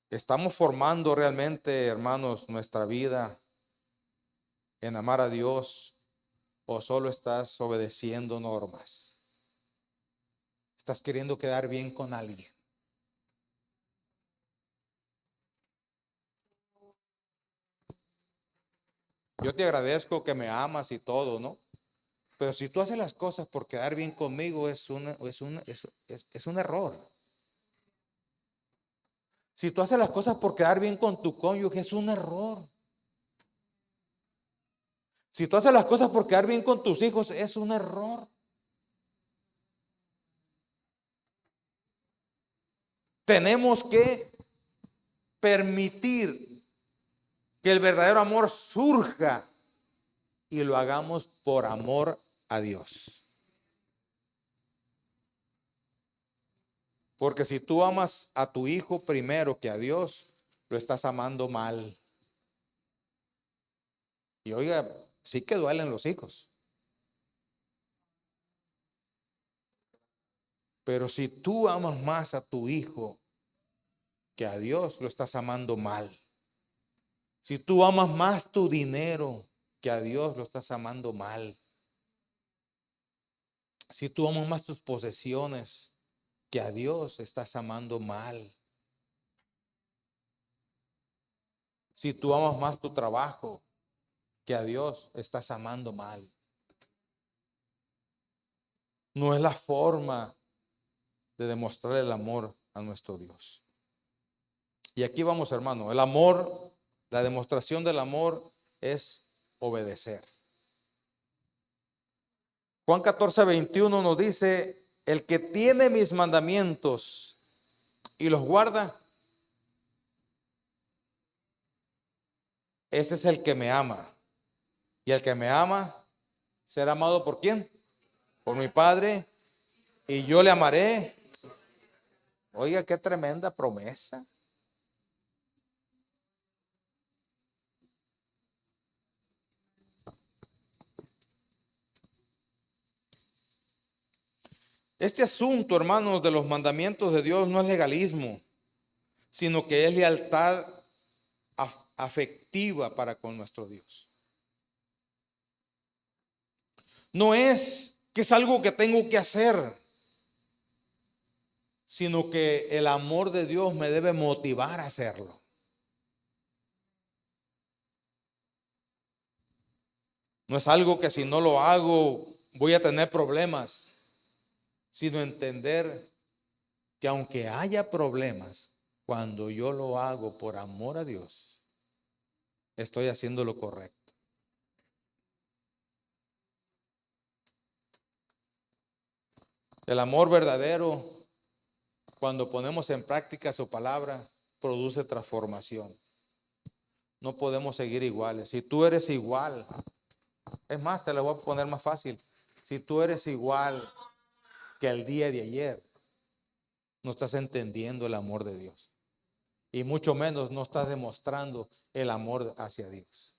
Speaker 1: ¿Estamos formando realmente, hermanos, nuestra vida en amar a Dios o solo estás obedeciendo normas? ¿Estás queriendo quedar bien con alguien? Yo te agradezco que me amas y todo, ¿no? Pero si tú haces las cosas por quedar bien conmigo, es un error. Si tú haces las cosas por quedar bien con tu cónyuge, es un error. Si tú haces las cosas por quedar bien con tus hijos, es un error. Tenemos que permitir que el verdadero amor surja y lo hagamos por amor a Dios. Porque si tú amas a tu hijo primero que a Dios, lo estás amando mal. Y oiga, sí que duelen los hijos. Pero si tú amas más a tu hijo que a Dios, lo estás amando mal. Si tú amas más tu dinero que a Dios, lo estás amando mal. Si tú amas más tus posesiones que a Dios, estás amando mal. Si tú amas más tu trabajo que a Dios, estás amando mal. No es la forma de demostrar el amor a nuestro Dios. Y aquí vamos, hermano, el amor, la demostración del amor es obedecer. Juan 14:21 nos dice, el que tiene mis mandamientos y los guarda, ese es el que me ama. Y el que me ama será amado ¿por quién? Por mi Padre, y yo le amaré. Oiga, qué tremenda promesa. Este asunto, hermanos, de los mandamientos de Dios no es legalismo, sino que es lealtad afectiva para con nuestro Dios. No es que es algo que tengo que hacer, sino que el amor de Dios me debe motivar a hacerlo. No es algo que si no lo hago voy a tener problemas, sino entender que aunque haya problemas, cuando yo lo hago por amor a Dios, estoy haciendo lo correcto. El amor verdadero, cuando ponemos en práctica su palabra, produce transformación. No podemos seguir iguales. Si tú eres igual, es más, te lo voy a poner más fácil. Si tú eres igual que el día de ayer, no estás entendiendo el amor de Dios. Y mucho menos no estás demostrando el amor hacia Dios.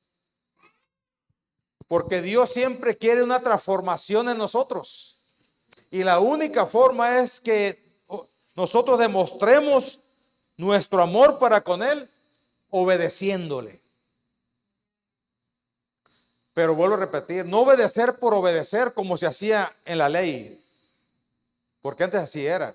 Speaker 1: Porque Dios siempre quiere una transformación en nosotros. Y la única forma es que nosotros demostremos nuestro amor para con Él obedeciéndole. Pero vuelvo a repetir, no obedecer por obedecer como se hacía en la ley. Porque antes así era.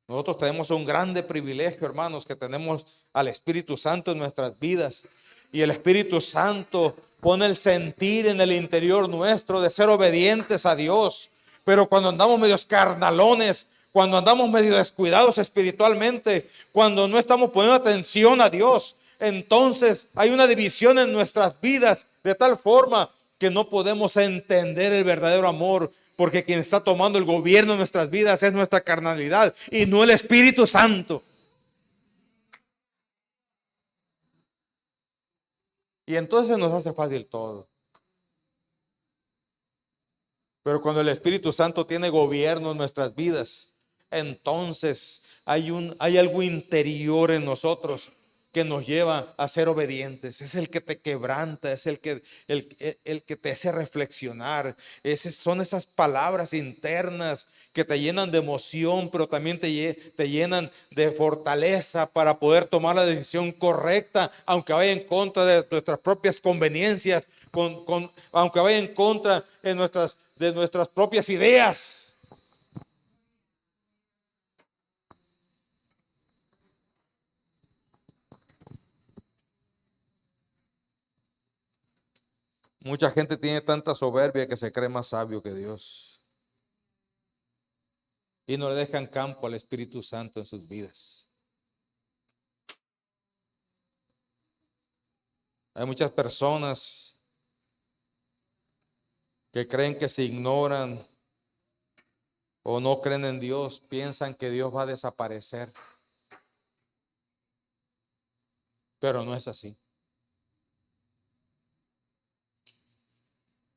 Speaker 1: Nosotros tenemos un grande privilegio, hermanos, que tenemos al Espíritu Santo en nuestras vidas. Y el Espíritu Santo pone el sentir en el interior nuestro de ser obedientes a Dios. Pero cuando andamos medios carnalones, cuando andamos medio descuidados espiritualmente, cuando no estamos poniendo atención a Dios, entonces hay una división en nuestras vidas de tal forma que no podemos entender el verdadero amor, porque quien está tomando el gobierno de nuestras vidas es nuestra carnalidad y no el Espíritu Santo. Y entonces nos hace fácil todo. Pero cuando el Espíritu Santo tiene gobierno en nuestras vidas, entonces hay algo interior en nosotros que nos lleva a ser obedientes, es el que te quebranta, es el que te hace reflexionar. Son esas palabras internas que te llenan de emoción, pero también te llenan de fortaleza para poder tomar la decisión correcta, aunque vaya en contra de nuestras propias conveniencias, aunque vaya en contra de nuestras propias ideas. Mucha gente tiene tanta soberbia que se cree más sabio que Dios y no le dejan campo al Espíritu Santo en sus vidas. Hay muchas personas que creen que si ignoran o no creen en Dios, piensan que Dios va a desaparecer. Pero no es así.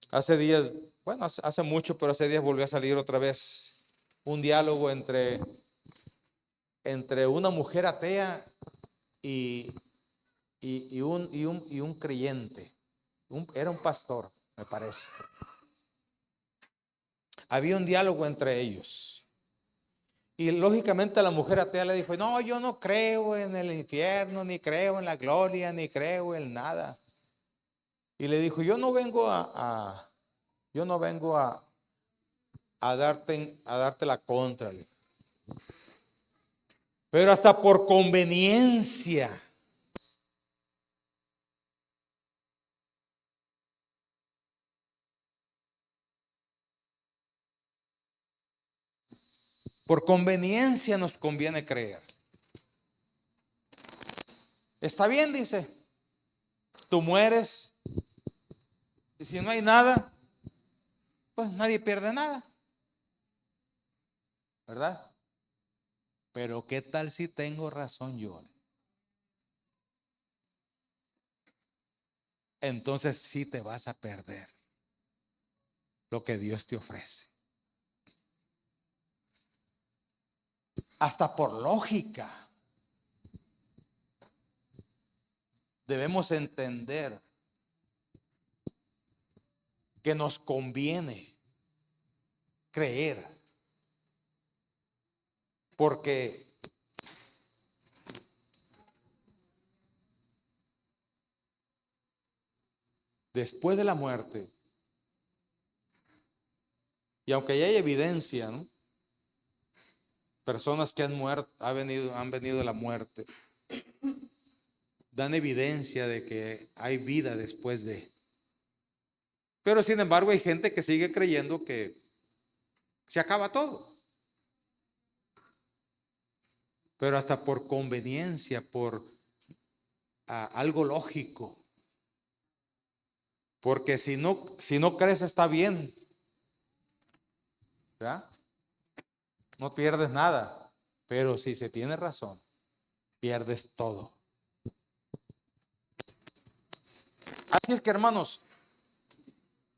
Speaker 1: Hace días, bueno, hace mucho, pero hace días volvió a salir otra vez un diálogo entre una mujer atea y un creyente. Era un pastor, me parece. Había un diálogo entre ellos. Y lógicamente la mujer atea le dijo: no, yo no creo en el infierno, ni creo en la gloria, ni creo en nada. Y le dijo: yo no vengo a darte la contra. Pero hasta por conveniencia. Por conveniencia nos conviene creer. Está bien, dice. Tú mueres. Y si no hay nada, pues nadie pierde nada. ¿Verdad? Pero ¿qué tal si tengo razón yo? Entonces sí te vas a perder lo que Dios te ofrece. Hasta por lógica debemos entender que nos conviene creer, porque después de la muerte, y aunque ya hay evidencia, ¿no?, personas que han muerto, han venido de la muerte, dan evidencia de que hay vida después de. Pero sin embargo hay gente que sigue creyendo que se acaba todo. Pero hasta por conveniencia, por algo lógico. Porque si no crees está bien, ¿verdad? No pierdes nada. Pero si se tiene razón, pierdes todo. Así es que, hermanos,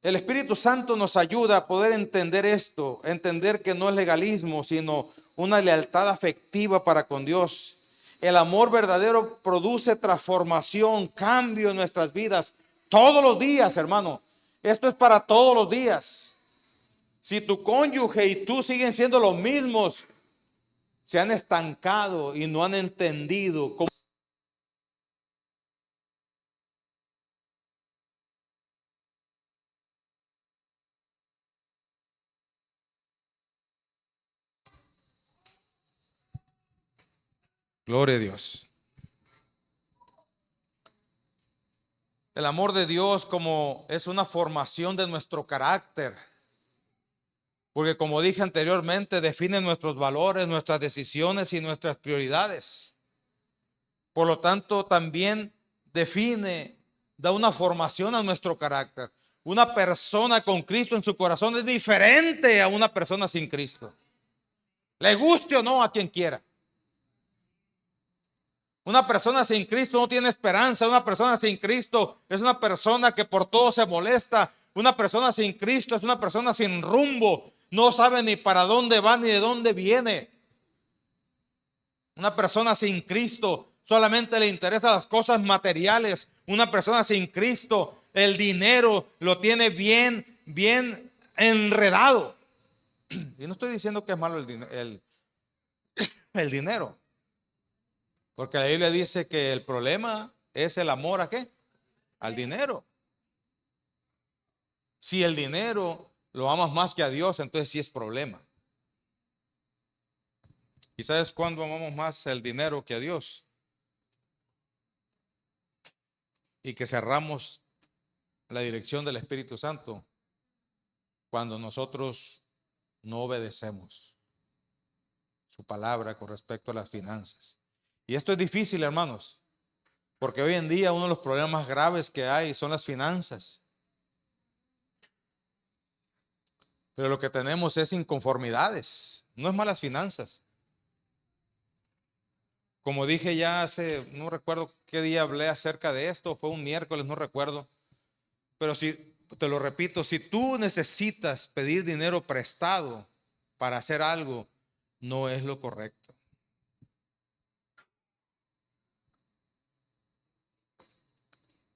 Speaker 1: el Espíritu Santo nos ayuda a poder entender esto, entender que no es legalismo, sino una lealtad afectiva para con Dios. El amor verdadero produce transformación, cambio en nuestras vidas todos los días, hermano. Esto es para todos los días. Si tu cónyuge y tú siguen siendo los mismos, se han estancado y no han entendido cómo. Gloria a Dios. El amor de Dios como es una formación de nuestro carácter. Porque como dije anteriormente, define nuestros valores, nuestras decisiones y nuestras prioridades. Por lo tanto, también da una formación a nuestro carácter. Una persona con Cristo en su corazón es diferente a una persona sin Cristo. Le guste o no a quien quiera. Una persona sin Cristo no tiene esperanza. Una persona sin Cristo es una persona que por todo se molesta. Una persona sin Cristo es una persona sin rumbo. No sabe ni para dónde va ni de dónde viene. Una persona sin Cristo, solamente le interesan las cosas materiales. Una persona sin Cristo, el dinero lo tiene bien enredado. Y no estoy diciendo que es malo el dinero, porque la Biblia dice que el problema es el amor ¿a qué? Al dinero. Si el dinero lo amas más que a Dios, entonces sí es problema. ¿Y sabes cuándo amamos más el dinero que a Dios? Y que cerramos la dirección del Espíritu Santo cuando nosotros no obedecemos su palabra con respecto a las finanzas. Y esto es difícil, hermanos, porque hoy en día uno de los problemas más graves que hay son las finanzas. Pero lo que tenemos es inconformidades, no es malas finanzas. Como dije ya hace, no recuerdo qué día hablé acerca de esto, fue un miércoles, no recuerdo. Pero si, te lo repito, si tú necesitas pedir dinero prestado para hacer algo, no es lo correcto.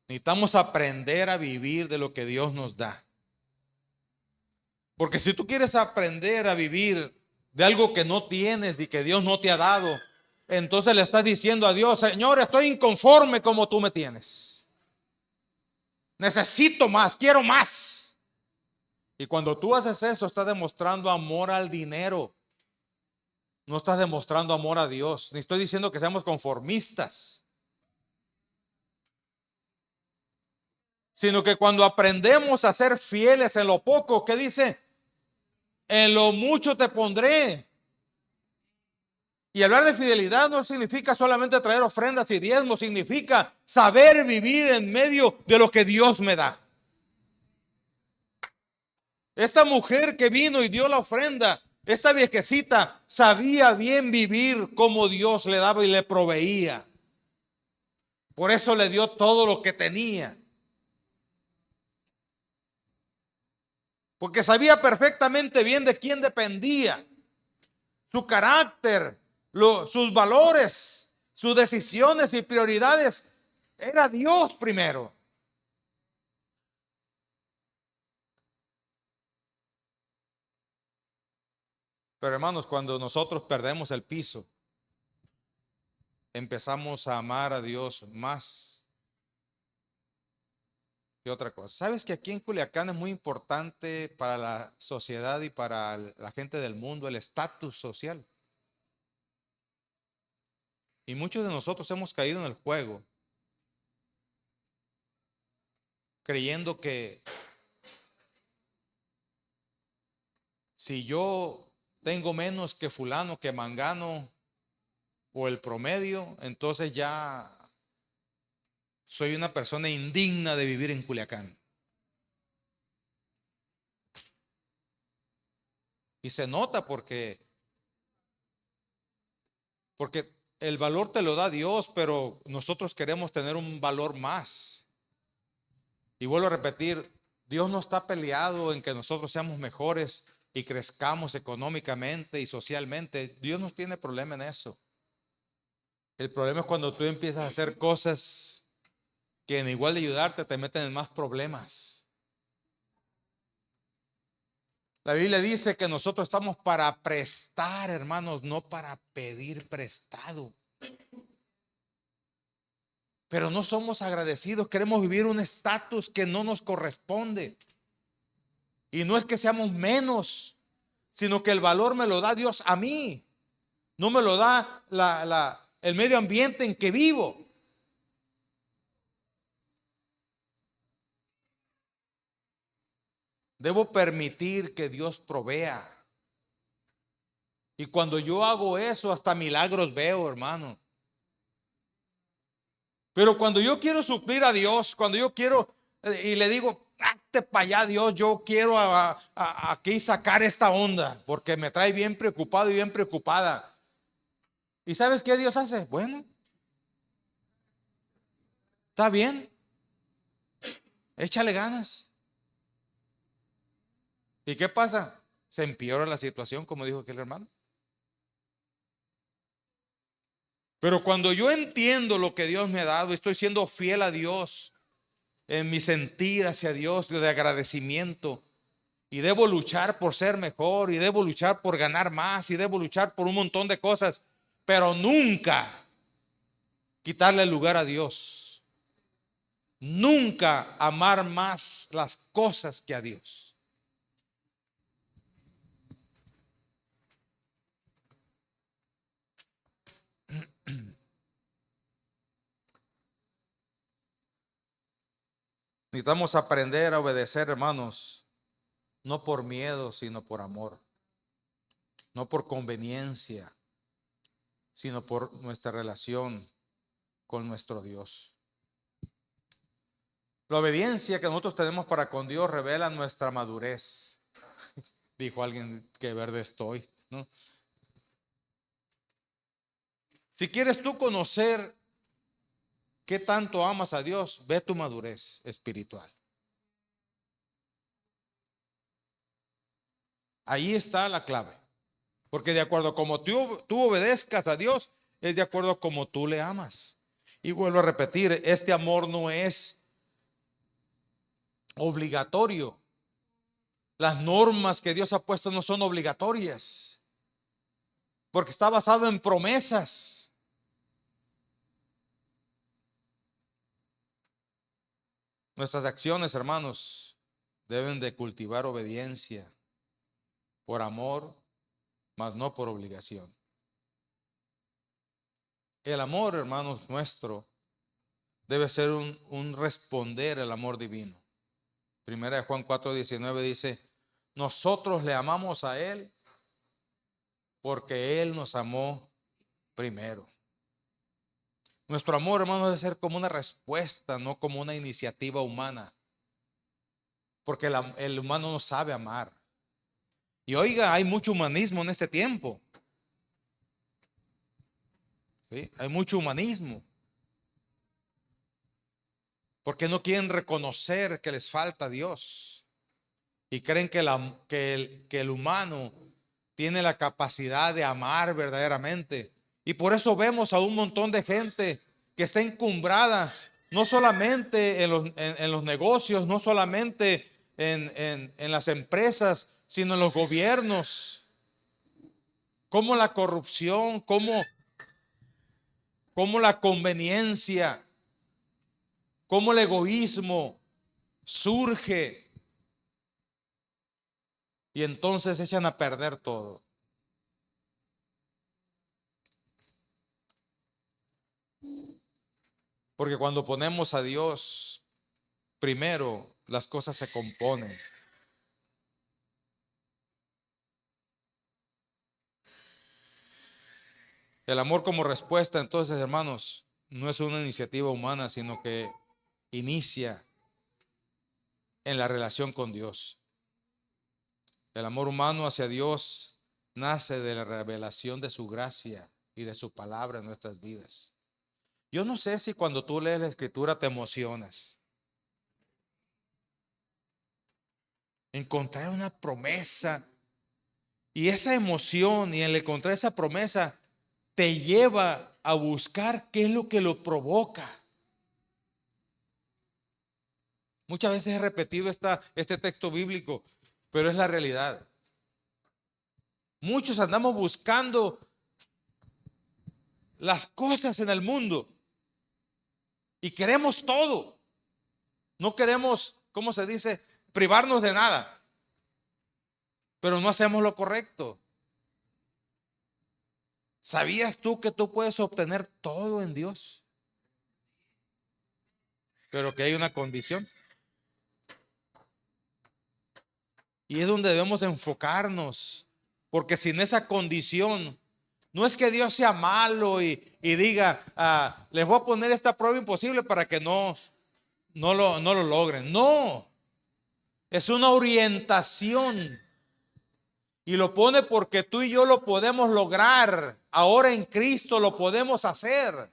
Speaker 1: Necesitamos aprender a vivir de lo que Dios nos da. Porque si tú quieres aprender a vivir de algo que no tienes y que Dios no te ha dado, entonces le estás diciendo a Dios: Señor, estoy inconforme como tú me tienes. Necesito más, quiero más. Y cuando tú haces eso, estás demostrando amor al dinero. No estás demostrando amor a Dios. Ni estoy diciendo que seamos conformistas, sino que cuando aprendemos a ser fieles en lo poco, ¿qué dice? En lo mucho te pondré. Y hablar de fidelidad no significa solamente traer ofrendas y diezmos, significa saber vivir en medio de lo que Dios me da. Esta mujer que vino y dio la ofrenda, esta viejecita sabía bien vivir como Dios le daba y le proveía. Por eso le dio todo lo que tenía. Porque sabía perfectamente bien de quién dependía. Su carácter, sus valores, sus decisiones y prioridades. Era Dios primero. Pero hermanos, cuando nosotros perdemos el piso, empezamos a amar a Dios más que otra cosa. ¿Sabes que aquí en Culiacán es muy importante para la sociedad y para la gente del mundo el estatus social? Y muchos de nosotros hemos caído en el juego, creyendo que si yo tengo menos que fulano, que mangano o el promedio, entonces ya soy una persona indigna de vivir en Culiacán. Y se nota porque el valor te lo da Dios, pero nosotros queremos tener un valor más. Y vuelvo a repetir, Dios no está peleado en que nosotros seamos mejores y crezcamos económicamente y socialmente. Dios no tiene problema en eso. El problema es cuando tú empiezas a hacer cosas que en igual de ayudarte te meten en más problemas. La Biblia dice que nosotros estamos para prestar, hermanos, no para pedir prestado. Pero no somos agradecidos, queremos vivir un estatus que no nos corresponde. Y no es que seamos menos, sino que el valor me lo da Dios a mí. No me lo da el medio ambiente en que vivo. Debo permitir que Dios provea. Y cuando yo hago eso, hasta milagros veo, hermano. Pero cuando yo quiero suplir a Dios, cuando yo quiero y le digo: hazte para allá, Dios, yo quiero aquí sacar esta onda, porque me trae bien preocupado y bien preocupada. ¿Y sabes qué Dios hace? Bueno, está bien, échale ganas. ¿Y qué pasa? Se empeora la situación, como dijo aquel hermano. Pero cuando yo entiendo lo que Dios me ha dado, estoy siendo fiel a Dios en mi sentir hacia Dios de agradecimiento, y debo luchar por ser mejor, y debo luchar por ganar más, y debo luchar por un montón de cosas, pero nunca quitarle el lugar a Dios. Nunca amar más las cosas que a Dios. Necesitamos aprender a obedecer, hermanos, no por miedo, sino por amor. No por conveniencia, sino por nuestra relación con nuestro Dios. La obediencia que nosotros tenemos para con Dios revela nuestra madurez. Dijo alguien, que verde estoy, ¿no? Si quieres tú conocer qué tanto amas a Dios, ve tu madurez espiritual. Ahí está la clave. Porque de acuerdo a como tú obedezcas a Dios, es de acuerdo a como tú le amas. Y vuelvo a repetir, este amor no es obligatorio. Las normas que Dios ha puesto no son obligatorias, porque está basado en promesas. Nuestras acciones, hermanos, deben de cultivar obediencia por amor, mas no por obligación. El amor, hermanos, nuestro debe ser un responder al amor divino. Primera de Juan 4:19 dice: nosotros le amamos a Él porque Él nos amó primero. Nuestro amor, hermanos, debe ser como una respuesta, no como una iniciativa humana. Porque el humano no sabe amar. Y oiga, hay mucho humanismo en este tiempo. ¿Sí? Hay mucho humanismo. Porque no quieren reconocer que les falta Dios. Y creen que el humano tiene la capacidad de amar verdaderamente. Y por eso vemos a un montón de gente que está encumbrada, no solamente en los negocios, no solamente en las empresas, sino en los gobiernos. Como la corrupción, como la conveniencia, como el egoísmo surge. Y entonces echan a perder todo. Porque cuando ponemos a Dios primero, las cosas se componen. El amor como respuesta, entonces, hermanos, no es una iniciativa humana, sino que inicia en la relación con Dios. El amor humano hacia Dios nace de la revelación de su gracia y de su palabra en nuestras vidas. Yo no sé si cuando tú lees la Escritura te emocionas. Encontrar una promesa, y esa emoción y el encontrar esa promesa te lleva a buscar qué es lo que lo provoca. Muchas veces he repetido este texto bíblico, pero es la realidad. Muchos andamos buscando las cosas en el mundo y queremos todo. No queremos, ¿cómo se dice?, privarnos de nada, pero no hacemos lo correcto. ¿Sabías tú que tú puedes obtener todo en Dios? Pero que hay una condición. Y es donde debemos enfocarnos, porque sin esa condición, no es que Dios sea malo y diga, les voy a poner esta prueba imposible para que no lo logren. No, es una orientación. Y lo pone porque tú y yo lo podemos lograr. Ahora en Cristo lo podemos hacer.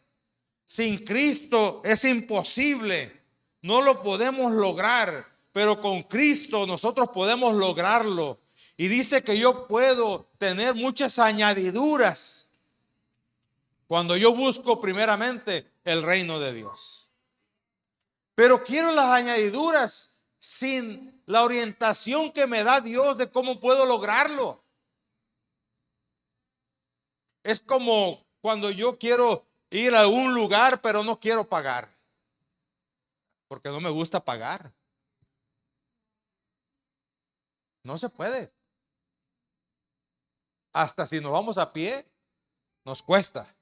Speaker 1: Sin Cristo es imposible. No lo podemos lograr. Pero con Cristo nosotros podemos lograrlo. Y dice que yo puedo tener muchas añadiduras. Cuando yo busco primeramente el reino de Dios. Pero quiero las añadiduras sin la orientación que me da Dios de cómo puedo lograrlo. Es como cuando yo quiero ir a un lugar, pero no quiero pagar. Porque no me gusta pagar. No se puede. Hasta si nos vamos a pie, nos cuesta.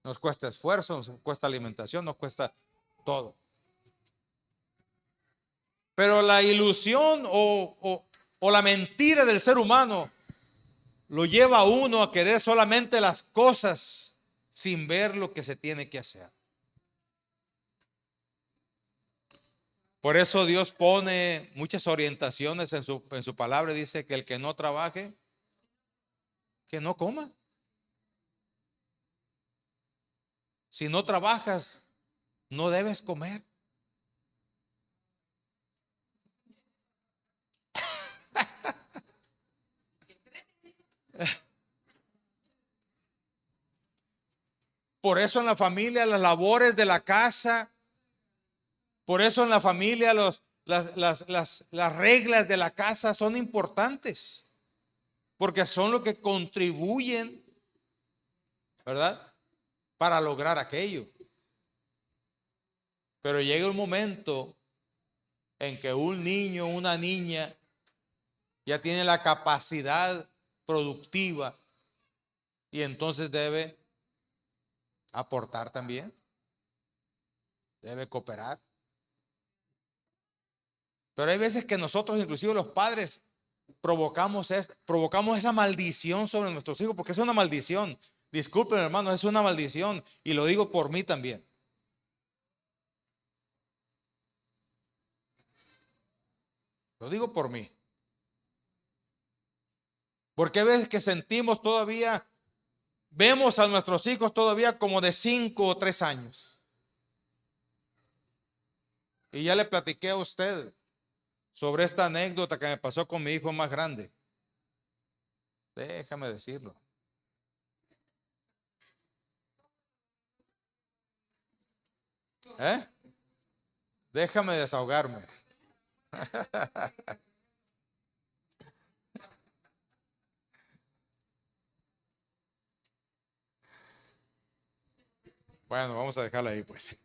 Speaker 1: Nos cuesta esfuerzo, nos cuesta alimentación, nos cuesta todo. Pero la ilusión o la mentira del ser humano lo lleva a uno a querer solamente las cosas sin ver lo que se tiene que hacer. Por eso Dios pone muchas orientaciones en su palabra. Dice que el que no trabaje, que no coma. Si no trabajas, no debes comer. Por eso en la familia las labores de la casa, por eso en la familia las reglas de la casa son importantes, porque son lo que contribuyen, ¿verdad?, para lograr aquello. Pero llega un momento en que un niño, una niña ya tiene la capacidad productiva y entonces debe aportar también, debe cooperar. Pero hay veces que nosotros, inclusive los padres, provocamos esa maldición sobre nuestros hijos, porque es una maldición. Disculpen, hermanos, es una maldición, y lo digo por mí también. Lo digo por mí. Porque hay veces que sentimos todavía, vemos a nuestros hijos todavía como de 5 o 3 años. Y ya le platiqué a usted sobre esta anécdota que me pasó con mi hijo más grande. Déjame decirlo. Déjame desahogarme. Bueno, vamos a dejarla ahí pues.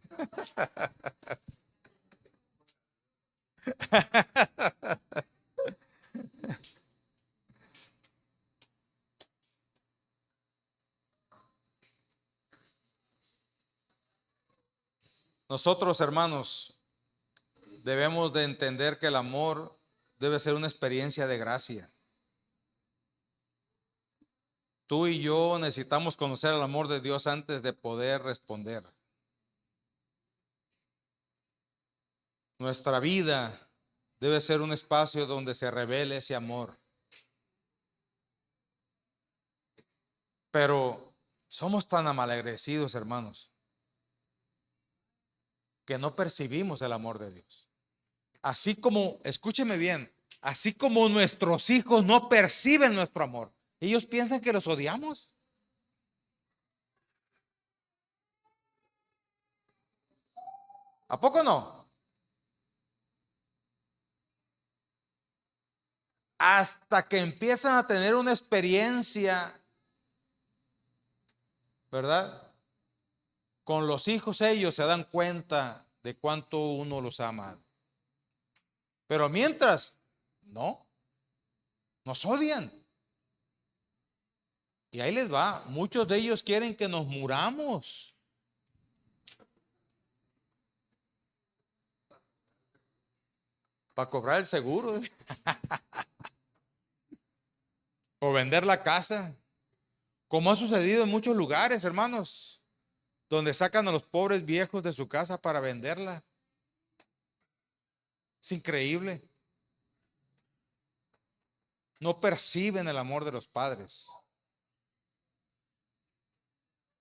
Speaker 1: Nosotros, hermanos, debemos de entender que el amor debe ser una experiencia de gracia. Tú y yo necesitamos conocer el amor de Dios antes de poder responder. Nuestra vida debe ser un espacio donde se revele ese amor. Pero somos tan malagradecidos, hermanos, que no percibimos el amor de Dios. Así como, escúcheme bien, así como nuestros hijos no perciben nuestro amor, ellos piensan que los odiamos. ¿A poco no? Hasta que empiezan a tener una experiencia, ¿verdad?, con los hijos, ellos se dan cuenta de cuánto uno los ama. Pero mientras, no, nos odian. Y ahí les va, muchos de ellos quieren que nos muramos. Para cobrar el seguro. O vender la casa. Como ha sucedido en muchos lugares, hermanos, donde sacan a los pobres viejos de su casa para venderla. Es increíble. No perciben el amor de los padres.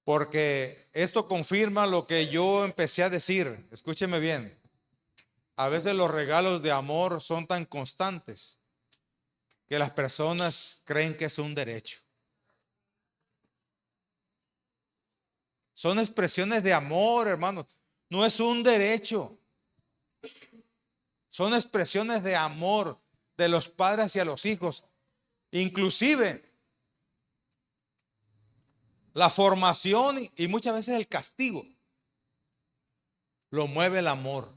Speaker 1: Porque esto confirma lo que yo empecé a decir. Escúcheme bien. A veces los regalos de amor son tan constantes que las personas creen que es un derecho. Son expresiones de amor, hermanos. No es un derecho. Son expresiones de amor de los padres hacia los hijos. Inclusive la formación y muchas veces el castigo lo mueve el amor.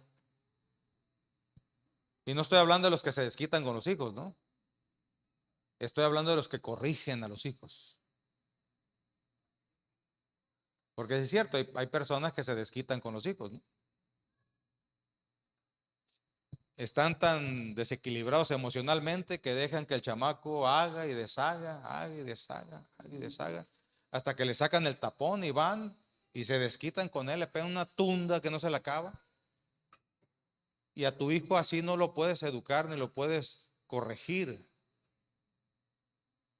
Speaker 1: Y no estoy hablando de los que se desquitan con los hijos, ¿no? Estoy hablando de los que corrigen a los hijos. Porque es cierto, hay personas que se desquitan con los hijos, ¿no? Están tan desequilibrados emocionalmente que dejan que el chamaco haga y deshaga, haga y deshaga, haga y deshaga, hasta que le sacan el tapón y van y se desquitan con él, le pegan una tunda que no se le acaba. Y a tu hijo así no lo puedes educar ni lo puedes corregir.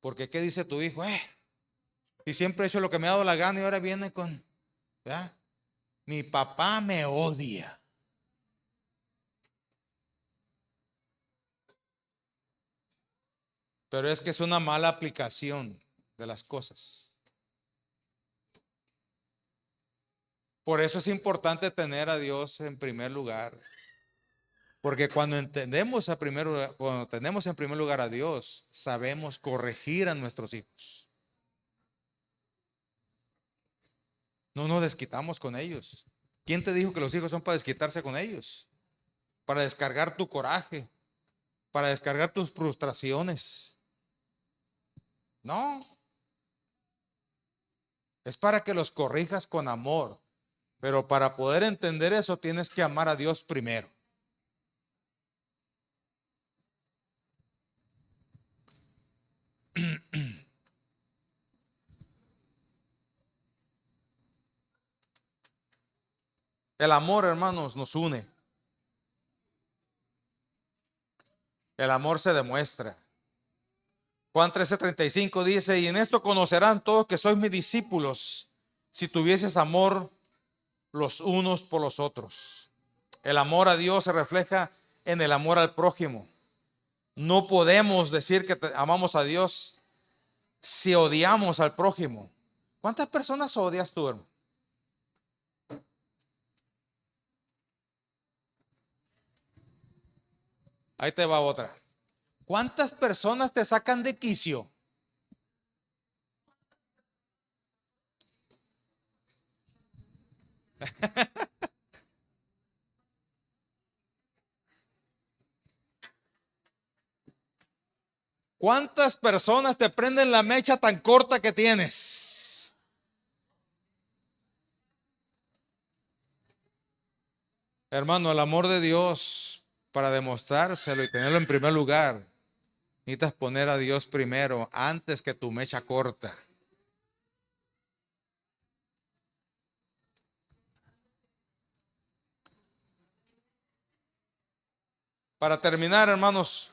Speaker 1: Porque ¿qué dice tu hijo? Y siempre he hecho lo que me ha dado la gana y ahora viene con, ¿verdad? Mi papá me odia. Pero es que es una mala aplicación de las cosas. Por eso es importante tener a Dios en primer lugar. Porque cuando cuando tenemos en primer lugar a Dios, sabemos corregir a nuestros hijos. No nos desquitamos con ellos. ¿Quién te dijo que los hijos son para desquitarse con ellos? Para descargar tu coraje, para descargar tus frustraciones. No, es para que los corrijas con amor. Pero para poder entender eso tienes que amar a Dios primero. El amor, hermanos, nos une. El amor se demuestra. Juan 13:35 dice, y en esto conocerán todos que sois mis discípulos, si tuvieses amor los unos por los otros. El amor a Dios se refleja en el amor al prójimo. No podemos decir que amamos a Dios si odiamos al prójimo. ¿Cuántas personas odias tú, hermano? Ahí te va otra. ¿Cuántas personas te sacan de quicio? ¿Cuántas personas te prenden la mecha tan corta que tienes? Hermano, el amor de Dios, para demostrárselo y tenerlo en primer lugar, necesitas poner a Dios primero antes que tu mecha corta. Para terminar, hermanos,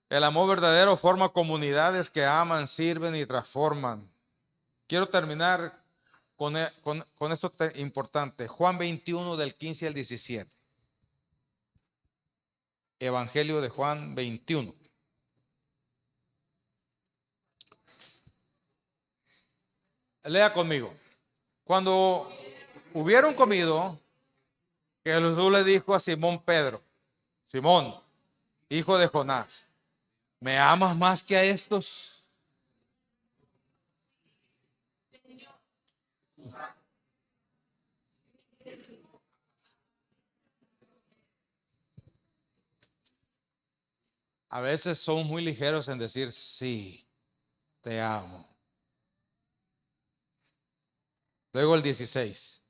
Speaker 1: el amor verdadero forma comunidades que aman, sirven y transforman. Quiero terminar con esto importante. Juan 21 del 15 al 17. Evangelio de Juan 21. Lea conmigo. Cuando hubieron comido, Jesús le dijo a Simón Pedro, Simón, hijo de Jonás, ¿me amas más que a estos? A veces son muy ligeros en decir, sí, te amo. Luego el 16.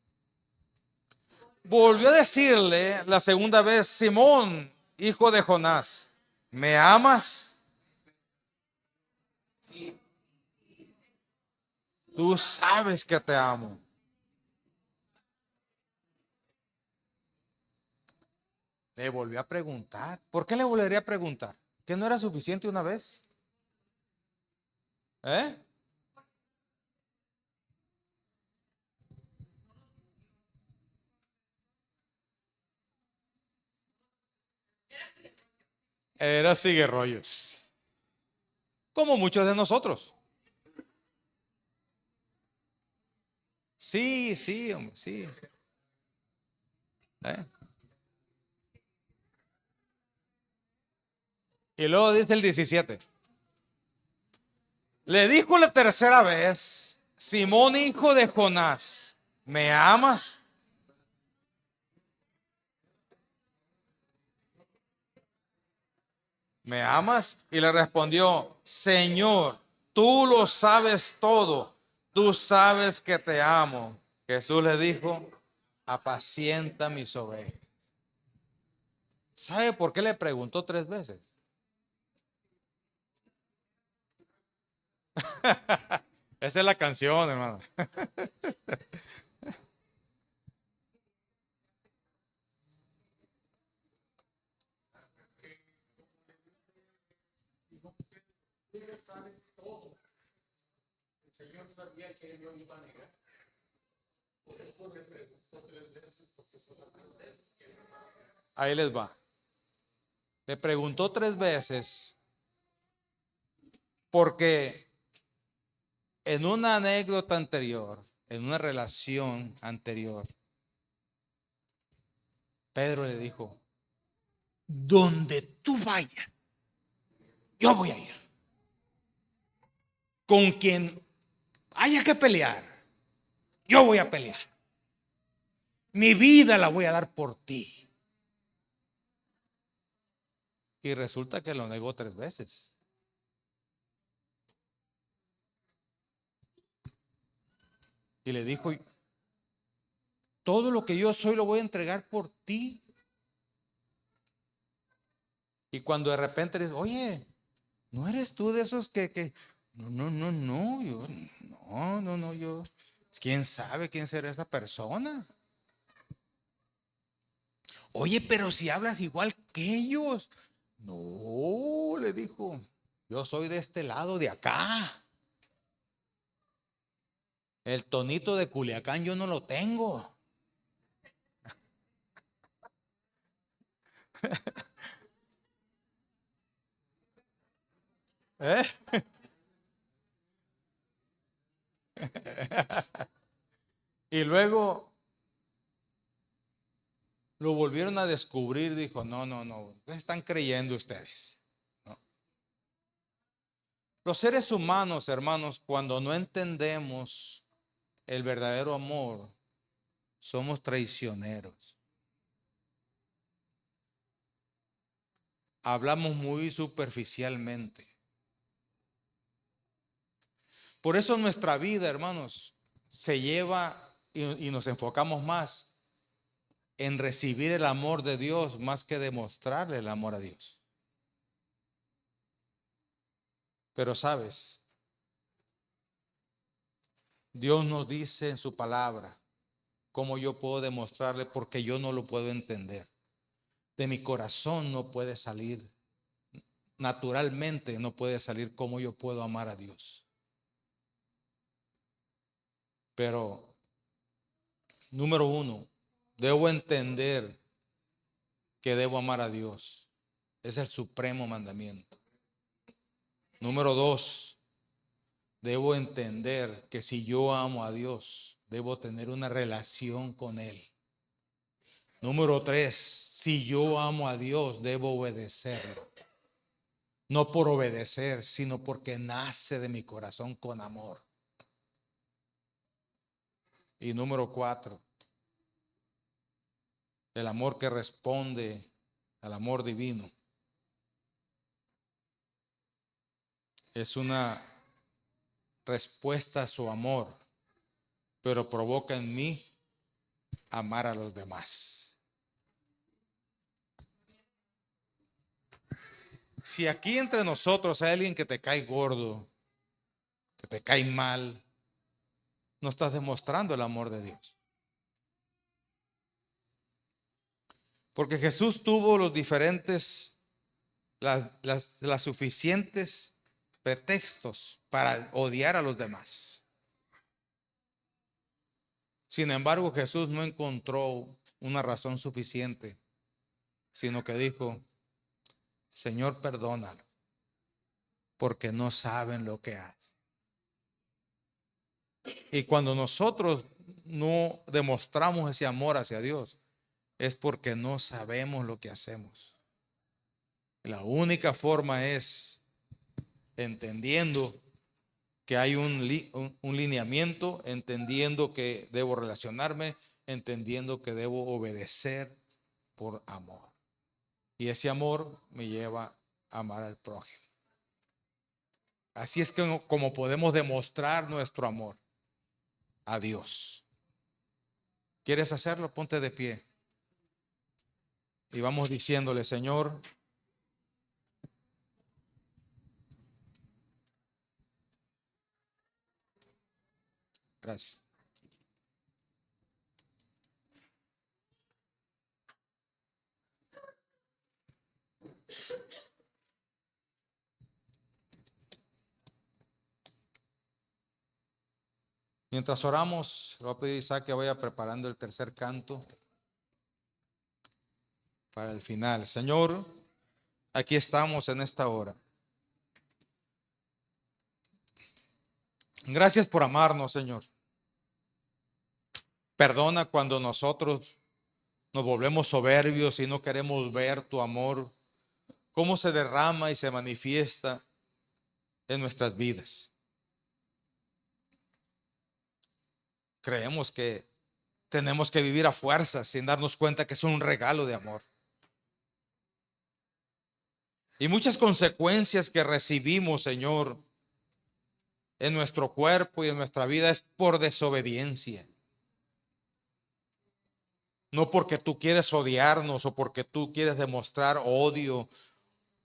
Speaker 1: Volvió a decirle la segunda vez, Simón, hijo de Jonás, ¿me amas? Tú sabes que te amo. Le volvió a preguntar. ¿Por qué le volvería a preguntar? ¿Que no era suficiente una vez? ¿Eh? Era sigue rollos. como muchos de nosotros. Sí, sí, hombre, sí. ¿Eh? Y luego dice el 17. Le dijo la tercera vez: Simón, hijo de Jonás, ¿me amas? ¿Me amas? Y le respondió: Señor, tú lo sabes todo, tú sabes que te amo. Jesús le dijo: apacienta mis ovejas. ¿Sabe por qué le preguntó 3 veces? Esa es la canción, hermano. Ahí les va. Le preguntó 3 veces porque en una anécdota anterior, en una relación anterior, Pedro le dijo: donde tú vayas, yo voy a ir. Con quien haya que pelear, yo voy a pelear. Mi vida la voy a dar por ti. Y resulta que lo negó 3 veces. Y le dijo: todo lo que yo soy lo voy a entregar por ti. Y cuando de repente le dice: oye, ¿no eres tú de esos que... No, no, no, no, yo, no, no, no, yo, ¿quién sabe quién será esa persona? Oye, pero si hablas igual que ellos. No, le dijo, yo soy de este lado, de acá. El tonito de Culiacán yo no lo tengo. ¿Eh? Y luego lo volvieron a descubrir. Dijo: no, no, no, ¿qué están creyendo ustedes? No. Los seres humanos, hermanos, cuando no entendemos el verdadero amor, somos traicioneros. Hablamos muy superficialmente. Por eso nuestra vida, hermanos, se lleva y nos enfocamos más en recibir el amor de Dios más que demostrarle el amor a Dios. Pero sabes, Dios nos dice en su palabra cómo yo puedo demostrarle, porque yo no lo puedo entender. De mi corazón no puede salir, naturalmente no puede salir cómo yo puedo amar a Dios. Pero, número uno, debo entender que debo amar a Dios. Es el supremo mandamiento. Número dos, debo entender que si yo amo a Dios, debo tener una relación con Él. Número tres, si yo amo a Dios, debo obedecerlo. No por obedecer, sino porque nace de mi corazón con amor. Y número cuatro, el amor que responde al amor divino es una respuesta a su amor, pero provoca en mí amar a los demás. Si aquí entre nosotros hay alguien que te cae gordo, que te cae mal, no estás demostrando el amor de Dios. Porque Jesús tuvo los diferentes, las suficientes pretextos para odiar a los demás. Sin embargo, Jesús no encontró una razón suficiente, sino que dijo: Señor, perdónalo, porque no saben lo que hacen. Y cuando nosotros no demostramos ese amor hacia Dios, es porque no sabemos lo que hacemos. La única forma es entendiendo que hay un lineamiento, entendiendo que debo relacionarme, entendiendo que debo obedecer por amor. Y ese amor me lleva a amar al prójimo. Así es que como podemos demostrar nuestro amor a Dios. ¿Quieres hacerlo? Ponte de pie. Y vamos diciéndole, Señor, gracias. Mientras oramos, le voy a pedir a Isaac que vaya preparando el tercer canto para el final. Señor, aquí estamos en esta hora. Gracias por amarnos, Señor. Perdona cuando nosotros nos volvemos soberbios y no queremos ver tu amor, cómo se derrama y se manifiesta en nuestras vidas. Creemos que tenemos que vivir a fuerzas sin darnos cuenta que es un regalo de amor. Y muchas consecuencias que recibimos, Señor, en nuestro cuerpo y en nuestra vida es por desobediencia. No porque tú quieres odiarnos o porque tú quieres demostrar odio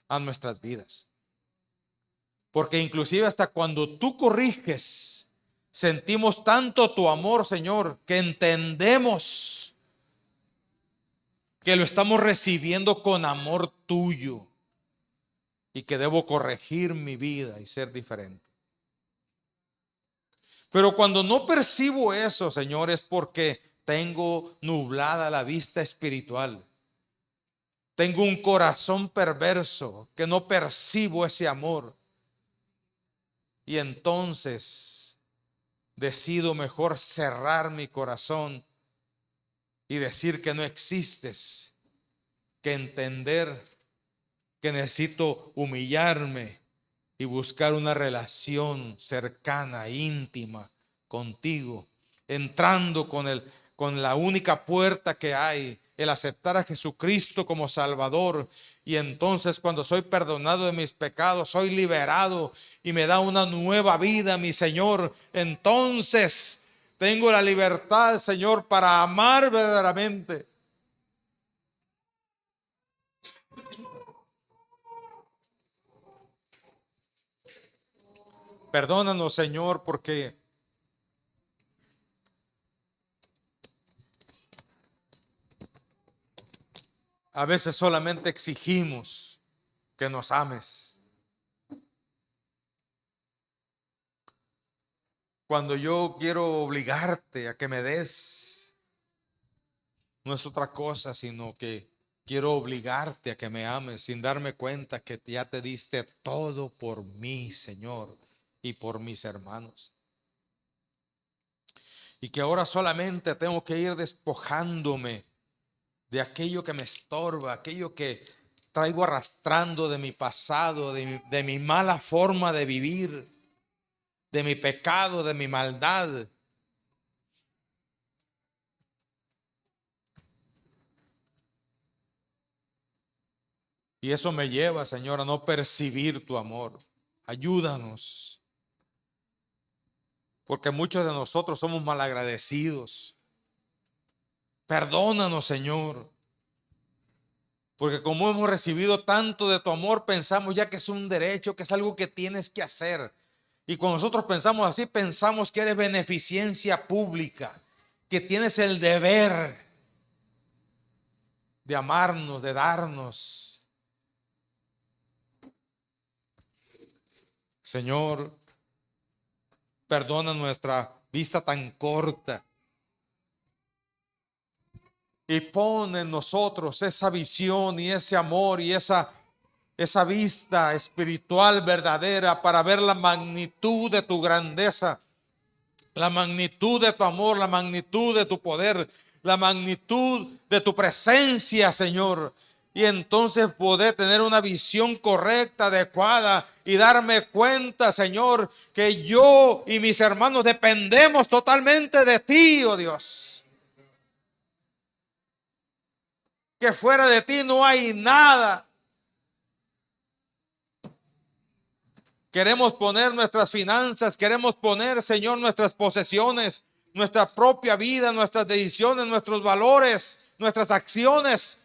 Speaker 1: a nuestras vidas. Porque inclusive hasta cuando tú corriges, sentimos tanto tu amor, Señor, que entendemos que lo estamos recibiendo con amor tuyo y que debo corregir mi vida y ser diferente. Pero cuando no percibo eso, Señor, es porque tengo nublada la vista espiritual. Tengo un corazón perverso que no percibo ese amor. Y entonces decido mejor cerrar mi corazón y decir que no existes, que entender que necesito humillarme y buscar una relación cercana, íntima contigo, entrando con la única puerta que hay, el aceptar a Jesucristo como Salvador. Y entonces cuando soy perdonado de mis pecados, soy liberado y me da una nueva vida, mi Señor. Entonces tengo la libertad, Señor, para amar verdaderamente. Perdónanos, Señor, porque a veces solamente exigimos que nos ames. Cuando yo quiero obligarte a que me des, no es otra cosa, sino que quiero obligarte a que me ames sin darme cuenta que ya te diste todo por mí, Señor, y por mis hermanos. Y que ahora solamente tengo que ir despojándome de aquello que me estorba, aquello que traigo arrastrando de mi pasado, de mi mala forma de vivir, de mi pecado, de mi maldad. Y eso me lleva, Señor, a no percibir tu amor. Ayúdanos. Porque muchos de nosotros somos malagradecidos. Perdónanos, Señor. Porque como hemos recibido tanto de tu amor, pensamos ya que es un derecho, que es algo que tienes que hacer. Y cuando nosotros pensamos así, pensamos que eres beneficencia pública, que tienes el deber de amarnos, de darnos. Señor, perdona nuestra vista tan corta y pon en nosotros esa visión y ese amor y esa esa vista espiritual verdadera para ver la magnitud de tu grandeza, la magnitud de tu amor, la magnitud de tu poder, la magnitud de tu presencia, Señor. Y entonces poder tener una visión correcta, adecuada, y darme cuenta, Señor, que yo y mis hermanos dependemos totalmente de ti, oh Dios. Que fuera de ti no hay nada. Queremos poner nuestras finanzas, queremos poner, Señor, nuestras posesiones, nuestra propia vida, nuestras decisiones, nuestros valores, nuestras acciones